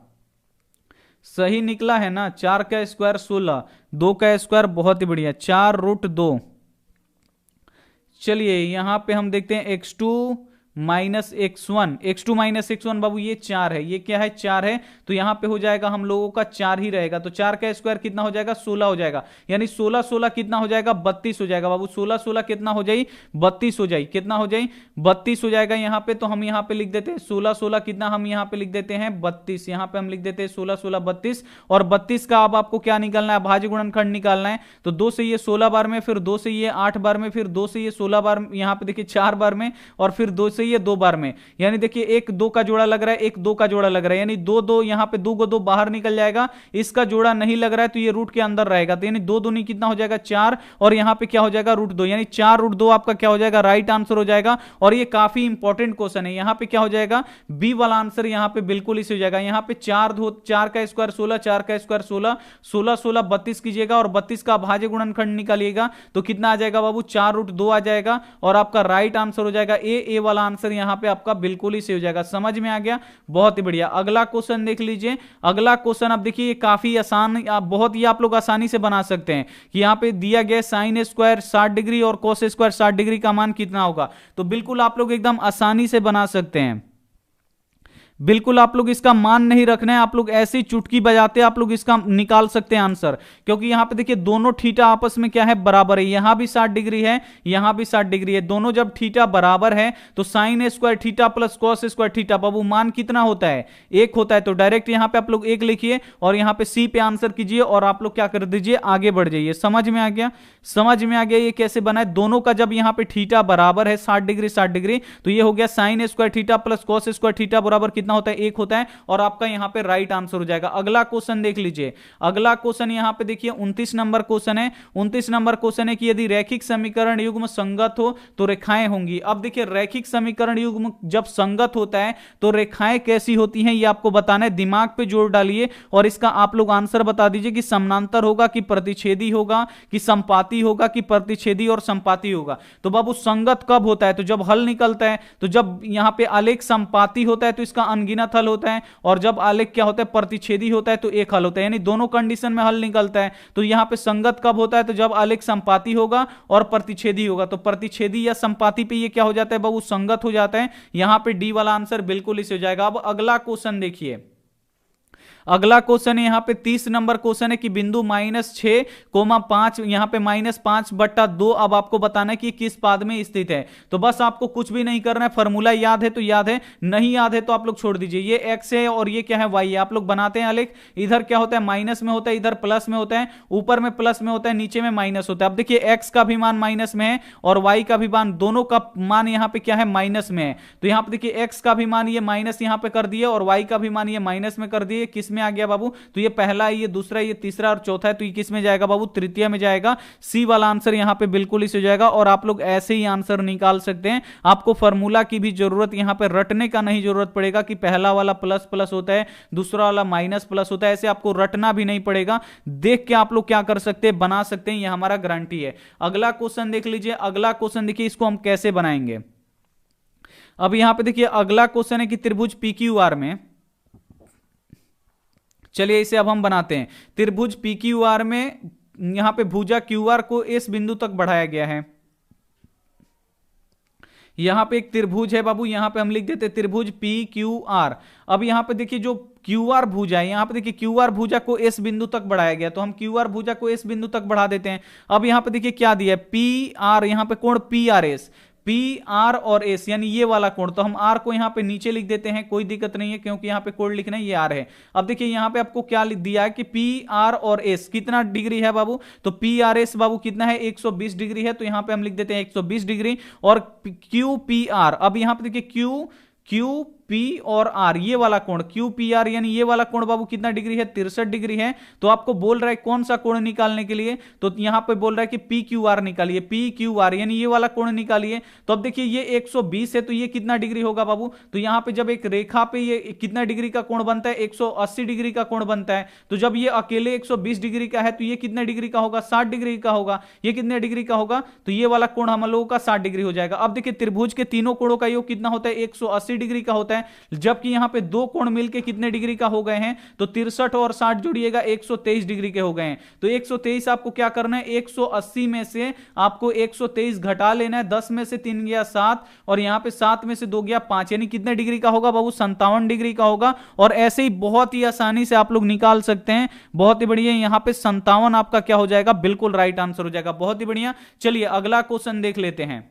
सही निकला है ना, 4 का स्क्वायर 16, 2 का स्क्वायर, बहुत ही बढ़िया, 4√2। चलिए यहां पे हम देखते हैं x2 माइनस x1 बाबू ये 4 है, ये क्या है 4 है, तो यहां पे हो जाएगा हम लोगों का 4 ही रहेगा। तो 4 का स्क्वायर कितना हो जाएगा 16 हो जाएगा, यानी 16 16 कितना हो जाएगा 32 हो जाएगा बाबू। 16 16 कितना हो जाए 32 हो जाए, कितना हो जाए 32 हो जाएगा यहां पे। तो हम यहां पे लिख देते हैं 16 16 कितना, हम यहां पे लिख देते हैं 32, यहां पे हम लिख देते हैं 16 16 32। और 32 का अब आपको क्या निकालना है, भाज्य गुणनखंड निकालना है। तो 2 से ये 16 बार में, फिर 2 से ये 8 बार में, फिर 2 से ये 16 बार, यहां पे देखिए 4 बार में, और फिर 2 से ये 2 बार में। यानी देखिए 1 2 का जोड़ा लग रहा है, 1 2 का जोड़ा लग रहा है, यानी 2 2 यहां पे 2 2 बाहर निकल जाएगा, इसका जोड़ा नहीं लग रहा है तो ये रूट के अंदर रहेगा। तो यानी 2 दूनी कितना हो जाएगा 4, और यहां पे क्या हो जाएगा √2, यानी 4√2 आपका क्या हो जाएगा राइट आंसर हो जाएगा। और ये काफी इंपॉर्टेंट क्वेश्चन है। यहां पे क्या हो जाएगा बी वाला आंसर यहां पे बिल्कुल इसी हो जाएगा। यहां पे 4 का स्क्वायर 16, 4 का स्क्वायर 16, 16 16 32 कीजिएगा, और 32 का भाज्य गुणनखंड निकालिएगा तो कितना आ जाएगा बाबू 4√2 आ जाएगा, और आपका राइट आंसर हो जाएगा ए वाला आंसर यहां पे आपका बिल्कुल ही सही हो जाएगा। समझ में आ गया, बहुत ही बढ़िया। अगला क्वेश्चन देख लीजिए। अगला क्वेश्चन अब देखिए ये काफी आसान, बहुत ही आप लोग आसानी से बना सकते हैं कि यहां पे दिया गया साइन स्क्वायर 60 डिग्री और कोस स्क्वायर 60 डिग्री का मान कितना होगा। तो बिल्कुल आप लोग एकदम आसानी से बना सकते हैं। बिल्कुल आप लोग इसका मान नहीं रखना है, आप लोग ऐसे ही चुटकी बजाते आप लोग इसका निकाल सकते हैं आंसर। क्योंकि यहां पे देखिए दोनों थीटा आपस में क्या है बराबर है, यहां भी 60 डिग्री है, यहां भी 60 डिग्री है। दोनों जब थीटा बराबर है तो sine square theta plus cos square theta बाबू मान कितना होता है 1 होता है। तो डायरेक्ट यहां पे आप लोग 1 लिखिए, और यहां पे सी पे आंसर कीजिए, और आप लोग क्या कर दीजिए आगे बढ़ जाइए। समझ में आ गया, समझ में आ गया ये कैसे बना है। दोनों का जब यहां पे थीटा बराबर है 60 डिग्री 60 डिग्री, तो ये हो गया sign square theta plus cos square theta बराबर कितना होता है 1 होता है, और आपका यहां पे राइट आंसर हो जाएगा। अगला क्वेश्चन देख लीजिए। अगला क्वेश्चन यहां पे देखिए 29 नंबर क्वेश्चन है। 29 नंबर क्वेश्चन है कि यदि रैखिक समीकरण युग्म संगत हो तो रेखाएं होंगी। अब देखिए रैखिक समीकरण युग्म जब संगत होता है तो रेखाएं कैसी होती हैं ये आपको बताना है। दिमाग पे जोर डालिए और इसका आप लोग आंसर बता दीजिए कि समानांतर होगा कि प्रतिच्छेदी होगा कि संपाती होगा कि प्रतिच्छेदी और संपाती होगा। तो बाबू संगत कब होता है, तो जब हल निकलता है, तो जब यहां पे आलेख संपाती होता है तो इसका अनगिनत हल होता है, और जब आलेख क्या होता है प्रतिच्छेदी होता है तो एक हल होता है, यानी दोनों कंडीशन में हल निकलता है। तो यहां पे संगत कब होता है, तो जब आलेख संपाती होगा और प्रतिच्छेदी होगा। तो प्रतिच्छेदी या संपाती पे ये क्या हो जाता है बाबू संगत हो जाता है। यहां पे डी वाला आंसर बिल्कुल इसे हो जाएगा। अब अगला क्वेश्चन देखिए। अगला क्वेश्चन है यहां पे 30 नंबर क्वेश्चन है कि बिंदु -6,5 यहां पे -5/2 अब आपको बताना है कि किस पाद में स्थित है। तो बस आपको कुछ भी नहीं करना है, फॉर्मूला याद है तो याद है, नहीं याद है तो आप लोग छोड़ दीजिए। ये x है और ये क्या है y है। आप लोग बनाते हैं आलेख, इधर क्या होता है माइनस में होता है, इधर प्लस में होता है, ऊपर में प्लस में होता है, नीचे में माइनस होता है। अब देखिए x का भी मान माइनस में है और y का भी मान, दोनों का मान यहां पे क्या है माइनस में है। तो यहां पे देखिए x का भी मान ये माइनस यहां पे कर दिए और y का भी मान ये माइनस में कर दिए। किस किस में आ गया बाबू, तो ये पहला है, ये दूसरा, ये तीसरा और चौथा है, तो ये किस में जाएगा बाबू, तृतीय में जाएगा। सी वाला आंसर यहां पे बिल्कुल इस हो जाएगा। और आप लोग ऐसे ही आंसर निकाल सकते हैं, आपको फॉर्मूला की भी जरूरत यहां पे रटने का नहीं जरूरत पड़ेगा कि पहला वाला प्लस प्लस होता है, दूसरा वाला माइनस प्लस होता है, ऐसे आपको रटना भी नहीं पड़ेगा। देख के आप लोग क्या कर सकते हैं, बना सकते हैं, ये हमारा गारंटी है। अगला क्वेश्चन देख लीजिए। अगला क्वेश्चन देखिए, इसको हम कैसे बनाएंगे। अब यहां पे देखिए अगला क्वेश्चन है कि त्रिभुज PQR में, चलिए इसे अब हम बनाते हैं। त्रिभुज PQR में यहां पे भुजा QR को इस बिंदु तक बढ़ाया गया है। यहां पे एक त्रिभुज है बाबू, यहां पे हम लिख देते हैं त्रिभुज PQR। अब यहां पे देखिए जो QR भुजा है, यहां पे देखिए QR भुजा को इस बिंदु तक बढ़ाया गया, तो हम QR भुजा को इस बिंदु तक बढ़ा देते हैं। अब यहां पे देखिए क्या दिया है, PR, यहां पे कोण PRS, PR और S यानी ये वाला कोण, तो हम R को यहां पे नीचे लिख देते हैं, कोई दिक्कत नहीं है क्योंकि यहां पे कोण लिखना है, ये R है। अब देखिए यहां पे आपको क्या लिख दिया है कि PR और S कितना डिग्री है बाबू, तो PRS बाबू कितना है, 120 डिग्री है, तो यहां पे हम लिख देते हैं 120 डिग्री। और QPR, अब यहां पे देखिए QP और R, ये वाला कोण QPR यानी ये वाला कोण बाबू कितना डिग्री है, 63 डिग्री है। तो आपको बोल रहा है कौन सा कोण निकालने के लिए, तो यहां पे बोल रहा है कि PQR निकालिए, PQR यानी ये वाला कोण निकालिए। तो अब देखिए ये 120 है, तो ये कितना डिग्री होगा बाबू, तो यहां पे जब एक रेखा पे ये कितना डिग्री का कोण बनता है, 180 डिग्री का कोण बनता है। तो जब ये अकेले 120 डिग्री का है, तो ये कितने डिग्री का होगा, 60 डिग्री का होगा। ये कितने डिग्री का होगा, तो ये वाला कोण हम लोगों का 60 डिग्री हो जाएगा। अब देखिए त्रिभुज के तीनों कोणों का योग कितना होता है, 180 डिग्री का होता है, जबकि यहां पे दो कोण मिलके कितने डिग्री का हो गए हैं, तो 63 और 60 जोड़िएगा 123 डिग्री के हो गए हैं। तो 123 आपको क्या करना है, 180 में से आपको 123 घटा लेना है, 10 में से 3 गया 7 और यहां पे 7 में से 2 गया 5, यानी कितने डिग्री का होगा बाबू, 57 डिग्री का होगा। और ऐसे ही बहुत ही आसानी से आप लोग निकाल सकते हैं, बहुत ही बढ़िया। यहां पे 57 आपका क्या हो जाएगा, बिल्कुल राइट आंसर हो जाएगा, बहुत ही बढ़िया। चलिए अगला क्वेश्चन देख लेते हैं।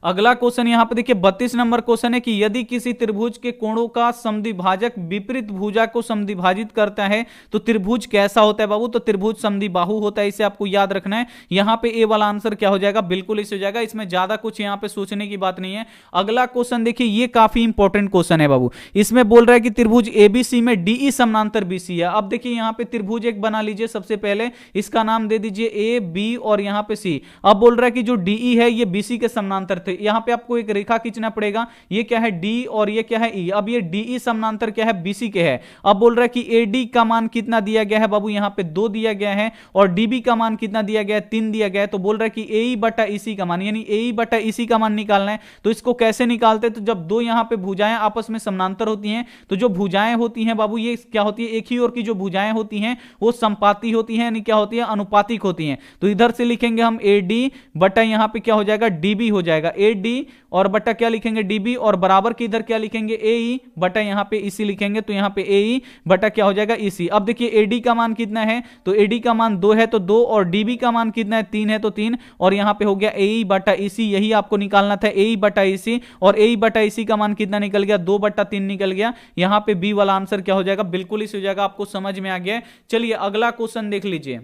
अगला क्वेश्चन यहां पे देखिए 32 नंबर क्वेश्चन है कि यदि किसी त्रिभुज के कोणों का समद्विभाजक विपरीत भुजा को समद्विभाजित करता है तो त्रिभुज कैसा होता है बाबू, तो त्रिभुज समद्विबाहु होता है, इसे आपको याद रखना है। यहां पे ए वाला आंसर क्या हो जाएगा, बिल्कुल इसे हो जाएगा, इसमें ज्यादा कुछ यहां पे सोचने की बात नहीं है। अगला क्वेश्चन देखिए, ये काफी इंपॉर्टेंट क्वेश्चन है बाबू। इसमें बोल रहा है कि त्रिभुज ABC में DE समानांतर BC है। अब देखिए यहां पे त्रिभुज एक बना लीजिए, सबसे पहले इसका नाम दे दीजिए AB और यहां पे C। अब बोल रहा है कि जो DE है ये BC के समानांतर, यहां पे आपको एक रेखा खींचना पड़ेगा, ये क्या है D और ये क्या है E। अब ये DE समानांतर क्या है, BC के है। अब बोल रहा है कि AD का मान कितना दिया गया है बाबू, यहां पे 2 दिया गया है, और DB का मान कितना दिया गया है, 3 दिया गया है। तो बोल रहा है कि AE बटा EC का मान, यानी AE बटा EC का मान निकालना है। तो इसको कैसे निकालते हैं, तो जब दो यहां पे भुजाएं आपस में समानांतर होती हैं, तो जो भुजाएं होती हैं बाबू ये क्या होती है, एक ही ओर की जो भुजाएं होती हैं वो संपाती होती हैं, यानी क्या होती है, अनुपातिक होती हैं। तो इधर से लिखेंगे हम AD बटा यहां पे क्या हो जाएगा, DB हो जाएगा, AD और बटा क्या लिखेंगे, DB, और बराबर के इधर क्या लिखेंगे, AE बटा यहां पे EC लिखेंगे, तो यहां पे AE बटा क्या हो जाएगा, EC। अब देखिए AD का मान कितना है, तो AD का मान 2 है तो 2, और DB का मान कितना है, 3 है तो 3, और यहां पे हो गया AE बटा EC, यही आपको निकालना था, AE बटा EC। और AE बटा EC का मान कितना निकल गया, 2 बटा 3 निकल गया। यहां पे B वाला आंसर क्या हो जाएगा, बिल्कुल इसी हो जाएगा, आपको समझ में आ गया। चलिए अगला क्वेश्चन देख लीजिए।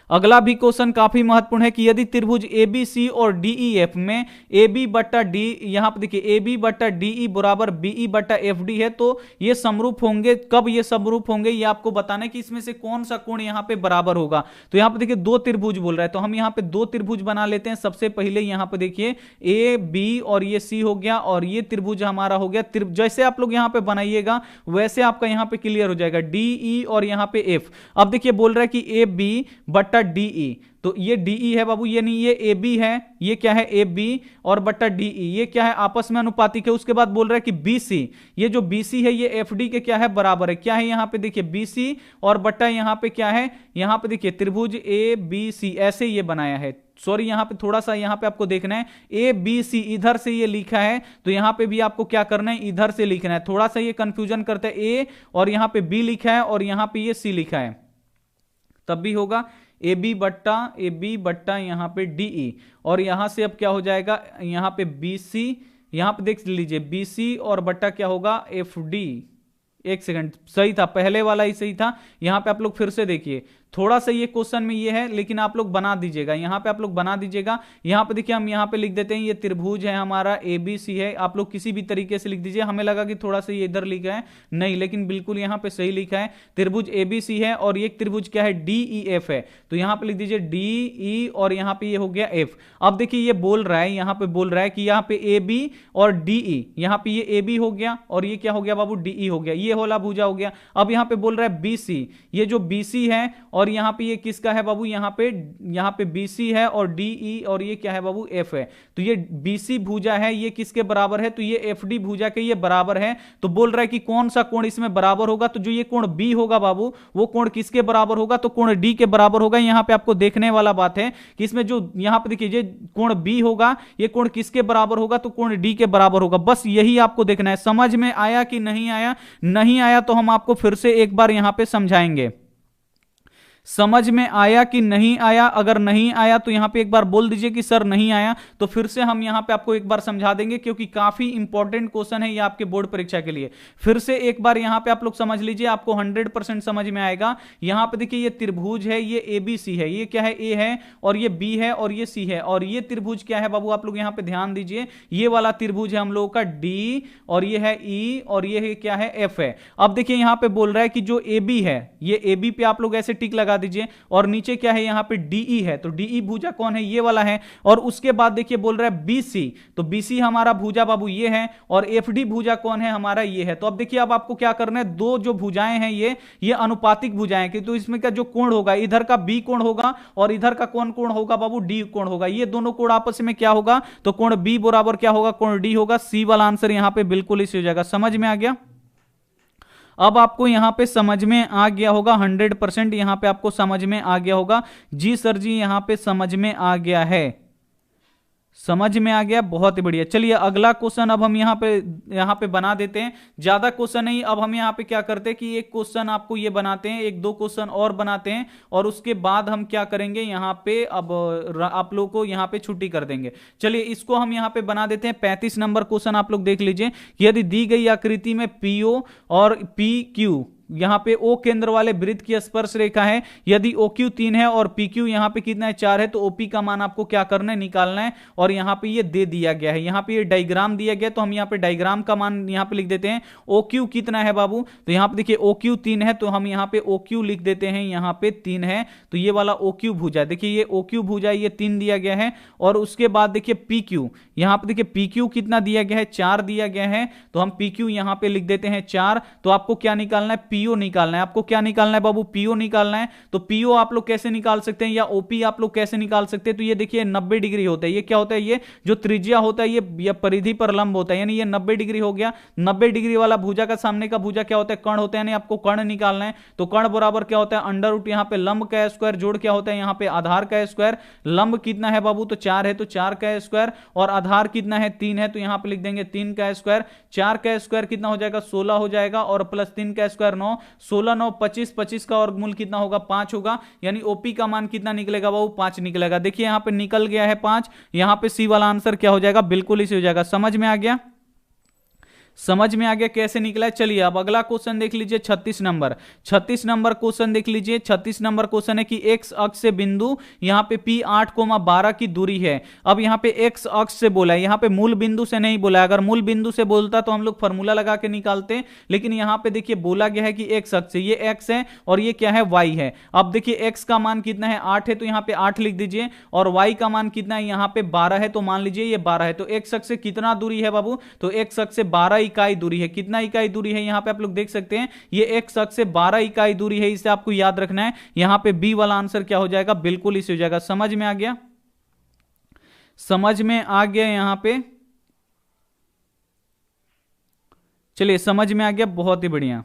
अगला भी क्वेश्चन काफी महत्वपूर्ण है कि यदि त्रिभुज ABC और DEF में AB बट्टा D, यहां पर देखिए AB बट्टा DE बराबर BE बट्टा FD है, तो ये समरूप होंगे। कब ये समरूप होंगे, ये आपको बताना है कि इसमें से कौन सा कोण यहां पे बराबर होगा। तो यहां पे देखिए 2 त्रिभुज बोल रहा है, तो हम यहां पे 2 त्रिभुज बना लेते हैं। सबसे पहले यहां पे देखिए AB और ये C हो गया, और ये त्रिभुज हमारा हो गया। जैसे आप लोग यहां पे बनाइएगा वैसे आपका यहां पे क्लियर हो जाएगा, DE और यहां पे F। अब देखिए बोल रहा है कि AB बट्टा DE, तो ये DE है बाबू, ये नहीं, ये AB है, ये क्या है AB और बट्टा DE, ये क्या है, आपस में अनुपातिक है। उसके बाद बोल रहा है कि BC, ये जो BC है ये FD के क्या है, बराबर है। क्या है यहां पे देखिए BC और बट्टा यहां पे क्या है, यहां पे देखिए त्रिभुज ABC, ऐसे ये बनाया है। सॉरी यहां पे थोड़ा सा यहां पे आपको देखना है, ABC इधर से ये लिखा है, तो यहां पे भी आपको क्या करना है, इधर से लिखना है। थोड़ा सा ये कंफ्यूजन करता है, A और यहां पे B लिखा है और यहां पे ये C लिखा है, तब भी होगा AB बट्टा यहां पे DE, और यहां से अब क्या हो जाएगा, यहां पे BC, यहां पे देख लीजिए BC और बट्टा क्या होगा, FD। एक सेकंड, सही था, पहले वाला ही सही था। यहां पे आप लोग फिर से देखिए, थोड़ा सा ये क्वेश्चन में ये है, लेकिन आप लोग बना दीजिएगा, यहाँ पे आप लोग बना दीजिएगा। यहाँ पे देखिए हम यहाँ पे लिख देते हैं ये त्रिभुज है हमारा ABC है, आप लोग किसी भी तरीके से लिख दीजिए। हमें लगा कि थोड़ा सा ये इधर लिखा है, नहीं, लेकिन बिल्कुल यहाँ पे सही लिखा है, त्रिभुज ABC है और ये त्रिभुज क्या है DEF है, तो यहाँ पे लिख दीजिए DE और यहाँ पे ये हो गया F। अब देखिए ये बोल रहा है, यहाँ पे बोल रहा है कि यहाँ पे AB और DE, यहाँ पे ये AB हो गया और ये क्या हो गया बाबू DE हो गया, ये होला भुजा हो गया। अब यहाँ पे बोल रहा है BC, ये जो BC है और यहाँ पे ये किसका है बाबू, यहाँ पे BC है और DE और ये क्या है बाबू F है, तो ये BC भुजा है, ये किसके बराबर है, तो ये FD भुजा के ये बराबर है। तो बोल रहा है कि कौन सा कोण इसमें बराबर होगा, तो जो ये कोण B होगा बाबू वो कोण किसके बराबर होगा, तो कोण D के बराबर होगा। यहाँ पे आपको देखने वाला बात है कि इसमें जो यहाँ पे देखिए कोण B होगा, ये कोण किसके बराबर होगा, तो कोण D के बराबर होगा। बस यही आपको देखना है। समझ में आया कि नहीं आया? नहीं आया तो हम आपको फिर से एक बार यहां पे समझाएंगे। समझ में आया कि नहीं आया? अगर नहीं आया तो यहां पे एक बार बोल दीजिए कि सर नहीं आया, तो फिर से हम यहां पे आपको एक बार समझा देंगे, क्योंकि काफी इंपॉर्टेंट क्वेश्चन है ये आपके बोर्ड परीक्षा के लिए। फिर से एक बार यहां पे आप लोग समझ लीजिए, आपको 100% समझ में आएगा। यहां पे देखिए ये त्रिभुज है, ये ABC है, ये क्या है A है और ये B है और ये C है, और ये त्रिभुज क्या है बाबू, आप लोग यहां पे ध्यान दीजिए, ये वाला त्रिभुज है हम लोगों का D और ये है E और ये है क्या है F है। अब देखिए यहां पे बोल रहा है कि जो AB है, ये AB पे आप लोग ऐसे टिक लगा दीजिए, और नीचे क्या है यहाँ पे DE है, तो DE भुजा कौन है, ये वाला है। और उसके बाद देखिए बोल रहा है BC, तो BC हमारा भुजा बाबू ये है, और FD भुजा कौन है हमारा, ये है। तो अब देखिए अब आपको क्या करना है, दो जो भुजाएं हैं ये अनुपातिक भुजाएं कि, तो इसमें का जो कोण होगा, इधर का B कोण होगा और इधर का कौन कोण होगा बाबू, D कोण होगा। ये दोनों कोण आपस में क्या होगा, तो कोण B बराबर क्या होगा, कोण D होगा। C वाला आंसर यहां पे बिल्कुल इसी हो जाएगा। समझ में आ गया? अब आपको यहां पे समझ में आ गया होगा, 100% यहां पे आपको समझ में आ गया होगा। जी सर जी, यहां पे समझ में आ गया है, समझ में आ गया, बहुत ही बढ़िया। चलिए अगला क्वेश्चन अब हम यहाँ पे बना देते हैं। ज्यादा क्वेश्चन नहीं, अब हम यहाँ पे क्या करते हैं कि एक क्वेश्चन आपको ये बनाते हैं, एक दो क्वेश्चन और बनाते हैं, और उसके बाद हम क्या करेंगे यहाँ पे, अब आप लोग को यहाँ पे छुट्टी कर देंगे। चलिए इसको हम यहाँ पे बना देते हैं। 35 नंबर क्वेश्चन आप लोग देख लीजिए। यदि दी गई आकृति में PO और PQ यहां पे O केंद्र वाले वृत्त की स्पर्श रेखा है, यदि OQ 3 है और PQ यहां पे कितना है 4 है, तो OP का मान आपको क्या करना है, निकालना है। और यहां पे ये दे दिया गया है, यहां पे ये डायग्राम दिया गया, तो हम यहां पे डायग्राम का मान यहां पे लिख देते हैं। OQ कितना है बाबू, तो यहां पे देखिए OQ 3 है, तो हम यहां पे OQ लिख देते हैं, यहां पे 3 है, तो ये वाला OQ भुजा, देखिए ये OQ भुजा ये 3 दिया गया है। और उसके बाद देखिए PQ, यहां पे देखिए PQ कितना दिया गया है, 4 दिया गया है, तो हम PQ यहां पे लिख देते हैं 4। तो आपको क्या निकालना है, PO निकालना है। आपको क्या निकालना है बाबू, PO निकालना है। तो PO आप लोग कैसे निकाल सकते हैं, या OP आप लोग कैसे निकाल सकते हैं, तो ये देखिए 90 डिग्री होता है। ये क्या होता है, ये जो त्रिज्या होता है ये परिधि पर लंब होता है, यानी ये 90 डिग्री हो गया। 90 डिग्री वाला भुजा का सामने का भुजा क्या होता है, कर्ण होता है, यानी आपको कर्ण निकालना है। तो कर्ण बराबर क्या होता है, अंडर रूट यहाँ पे लंब का स्क्वायर जोड़ क्या होता है, यहाँ पे आधार का स्क्वायर। लंब कितना है बाबू, तो 4 है, तो 4 का स्क्वायर, और आधार कितना है 3 है, तो यहाँ पे लिख देंगे 3 का स्क्वायर। 4 का स्क्वायर कितना हो जाएगा, 16 हो जाएगा, और प्लस 3 का स्क्वायर 9, 16 9 25, 25 का वर्गमूल कितना होगा, 5 होगा। यानी OP का मान कितना निकलेगा बाबू, 5 निकलेगा। देखिए यहां पे निकल गया है 5, यहां पे C वाला आंसर क्या हो जाएगा, बिल्कुल इसी हो जाएगा। समझ में आ गया? समझ में आ गया कैसे निकला है? चलिए अब अगला क्वेश्चन देख लीजिए, 36 नंबर। 36 नंबर क्वेश्चन देख लीजिए। 36 नंबर क्वेश्चन है कि एक्स अक्ष से बिंदु यहां पे P8,12 की दूरी है। अब यहां पे एक्स अक्ष से बोला है, यहां पे मूल बिंदु से नहीं बोला है। अगर मूल बिंदु से बोलता तो हम लोग फॉर्मूला लगा के निकालते, लेकिन यहां पे देखिए बोला गया है कि एक्स अक्ष से, ये एक्स है और ये क्या है, वाई है। अब देखिए एक्स का मान कितना है, 8 है, तो यहां पे 8 लिख दीजिए, और वाई का मान कितना है, यहां पे 12 है, तो मान लीजिए ये 12 है। तो एक्स अक्ष से कितना दूरी है बाबू, तो एक्स अक्ष से 12 इकाई दूरी है। कितना इकाई दूरी है, यहां पे आप लोग देख सकते हैं, ये एक्स अक्ष से 12 इकाई दूरी है। इसे आपको याद रखना है। यहां पे बी वाला आंसर क्या हो जाएगा, बिल्कुल इसे हो जाएगा। समझ में आ गया? समझ में आ गया? यहां पे चलिए समझ में आ गया, बहुत ही बढ़िया,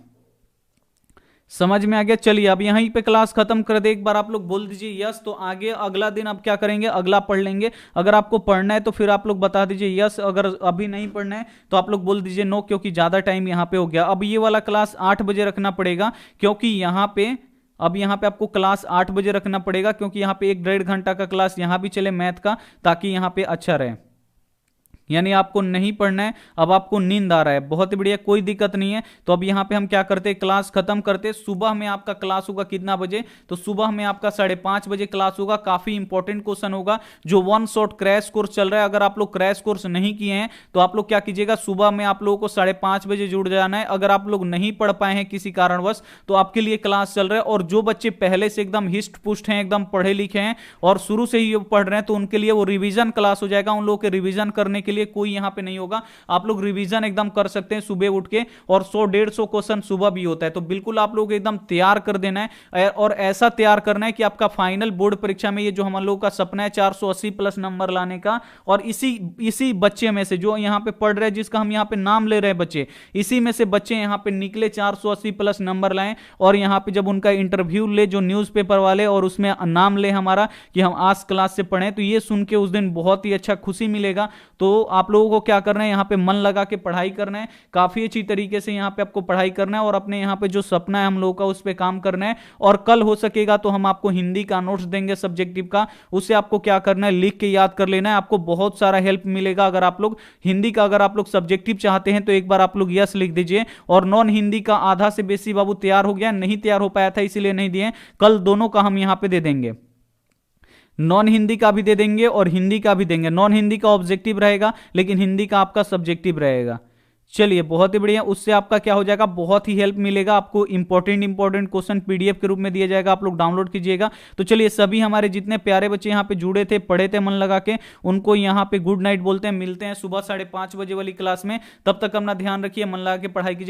समझ में आ गया। चलिए अब यहीं पे क्लास खत्म कर दे। एक बार आप लोग बोल दीजिए यस, तो आगे अगला दिन अब क्या करेंगे, अगला पढ़ लेंगे। अगर आपको पढ़ना है तो फिर आप लोग बता दीजिए यस, अगर अभी नहीं पढ़ना है तो आप लोग बोल दीजिए नो, क्योंकि ज्यादा टाइम यहाँ पे हो गया। अब ये वाला क्लास 8 बजे रखना पड़ेगा, क्योंकि यहाँ पे आपको क्लास 8 बजे रखना पड़ेगा, क्योंकि यहाँ पे 1 डेढ़ घंटा का क्लास यहाँ भी चले मैथ का, ताकि यहाँ पे अच्छा रहे। यानी आपको नहीं पढ़ना है, अब आपको नींद आ रहा है, बहुत ही बढ़िया, कोई दिक्कत नहीं है। तो अब यहाँ पे हम क्या करते हैं, क्लास खत्म करते। सुबह में आपका क्लास होगा कितना बजे, तो सुबह में आपका 5:30 बजे क्लास होगा। काफी इंपॉर्टेंट क्वेश्चन होगा जो वन शॉट क्रैश कोर्स चल रहा है। अगर आप लोग क्रैश कोर्स नहीं किए हैं तो आप लोग क्या कीजिएगा, सुबह में आप लोगों को 5:30 बजे जुड़ जाना है। अगर आप लोग नहीं पढ़ पाए हैं किसी कारणवश तो आपके लिए क्लास चल रहा है। और जो बच्चे पहले से एकदम हिस्ट पुष्ट हैं, एकदम पढ़े लिखे हैं और शुरू से ही पढ़ रहे हैं, तो उनके लिए वो रिवीजन क्लास हो जाएगा। उन लोगों के रिवीजन करने के लिए कोई यहां पे नहीं होगा, आप लोग रिवीजन एकदम कर सकते हैं सुबह उठ के। और 100-150 क्वेश्चन सुबह भी होता है, तो बिल्कुल आप लोग एकदम तैयार कर देना है। और ऐसा तैयार करना है कि आपका फाइनल बोर्ड परीक्षा में ये जो हम लोगों का सपना है 480 प्लस नंबर लाने का, और इसी बच्चे में से जो यहां पे पढ़ रहे हैं, जिसका हम यहां पे नाम ले रहे हैं बच्चे, इसी में से बच्चे यहां पे निकले 480 प्लस नंबर लाएं। और यहां पे जब उनका इंटरव्यू ले जो न्यूज़पेपर वाले, और उसमें नाम ले हमारा कि हम आज क्लास से पढ़े, तो ये सुन के उस दिन बहुत ही अच्छा खुशी मिलेगा। तो आप लोगों को क्या करना है, यहाँ पे मन लगा के पढ़ाई करना है, काफी अच्छी तरीके से यहाँ पे आपको पढ़ाई करना है, और अपने यहाँ पे जो सपना है हम लोगों का उस पे काम करना है। और कल हो सकेगा तो हम आपको हिंदी का नोट्स देंगे सब्जेक्टिव का, उससे आपको क्या करना है, लिख के याद कर लेना है। आपको बहुत सारा हेल्प मिलेगा। अगर आप लोग हिंदी का अगर आप लोग सब्जेक्टिव चाहते हैं तो एक बार आप लोग यस लिख दीजिए। और नॉन हिंदी का आधा से बेसी बाबू तैयार हो गया, नहीं तैयार हो पाया था इसीलिए नहीं दिए, कल दोनों का हम यहाँ पे दे देंगे। नॉन हिंदी का भी दे देंगे और हिंदी का भी देंगे। नॉन हिंदी का ऑब्जेक्टिव रहेगा लेकिन हिंदी का आपका सब्जेक्टिव रहेगा। चलिए बहुत ही बढ़िया, उससे आपका क्या हो जाएगा, बहुत ही हेल्प मिलेगा आपको। इंपॉर्टेंट क्वेश्चन पीडीएफ के रूप में दिया जाएगा, आप लोग डाउनलोड कीजिएगा। तो चलिए सभी हमारे जितने प्यारे बच्चे यहाँ पे जुड़े थे, पढ़े थे मन लगा के, उनको यहाँ पे गुड नाइट बोलते हैं। मिलते हैं सुबह 5:30 बजे वाली क्लास में। तब तक अपना ध्यान रखिए, मन लगा के पढ़ाई कीजिए।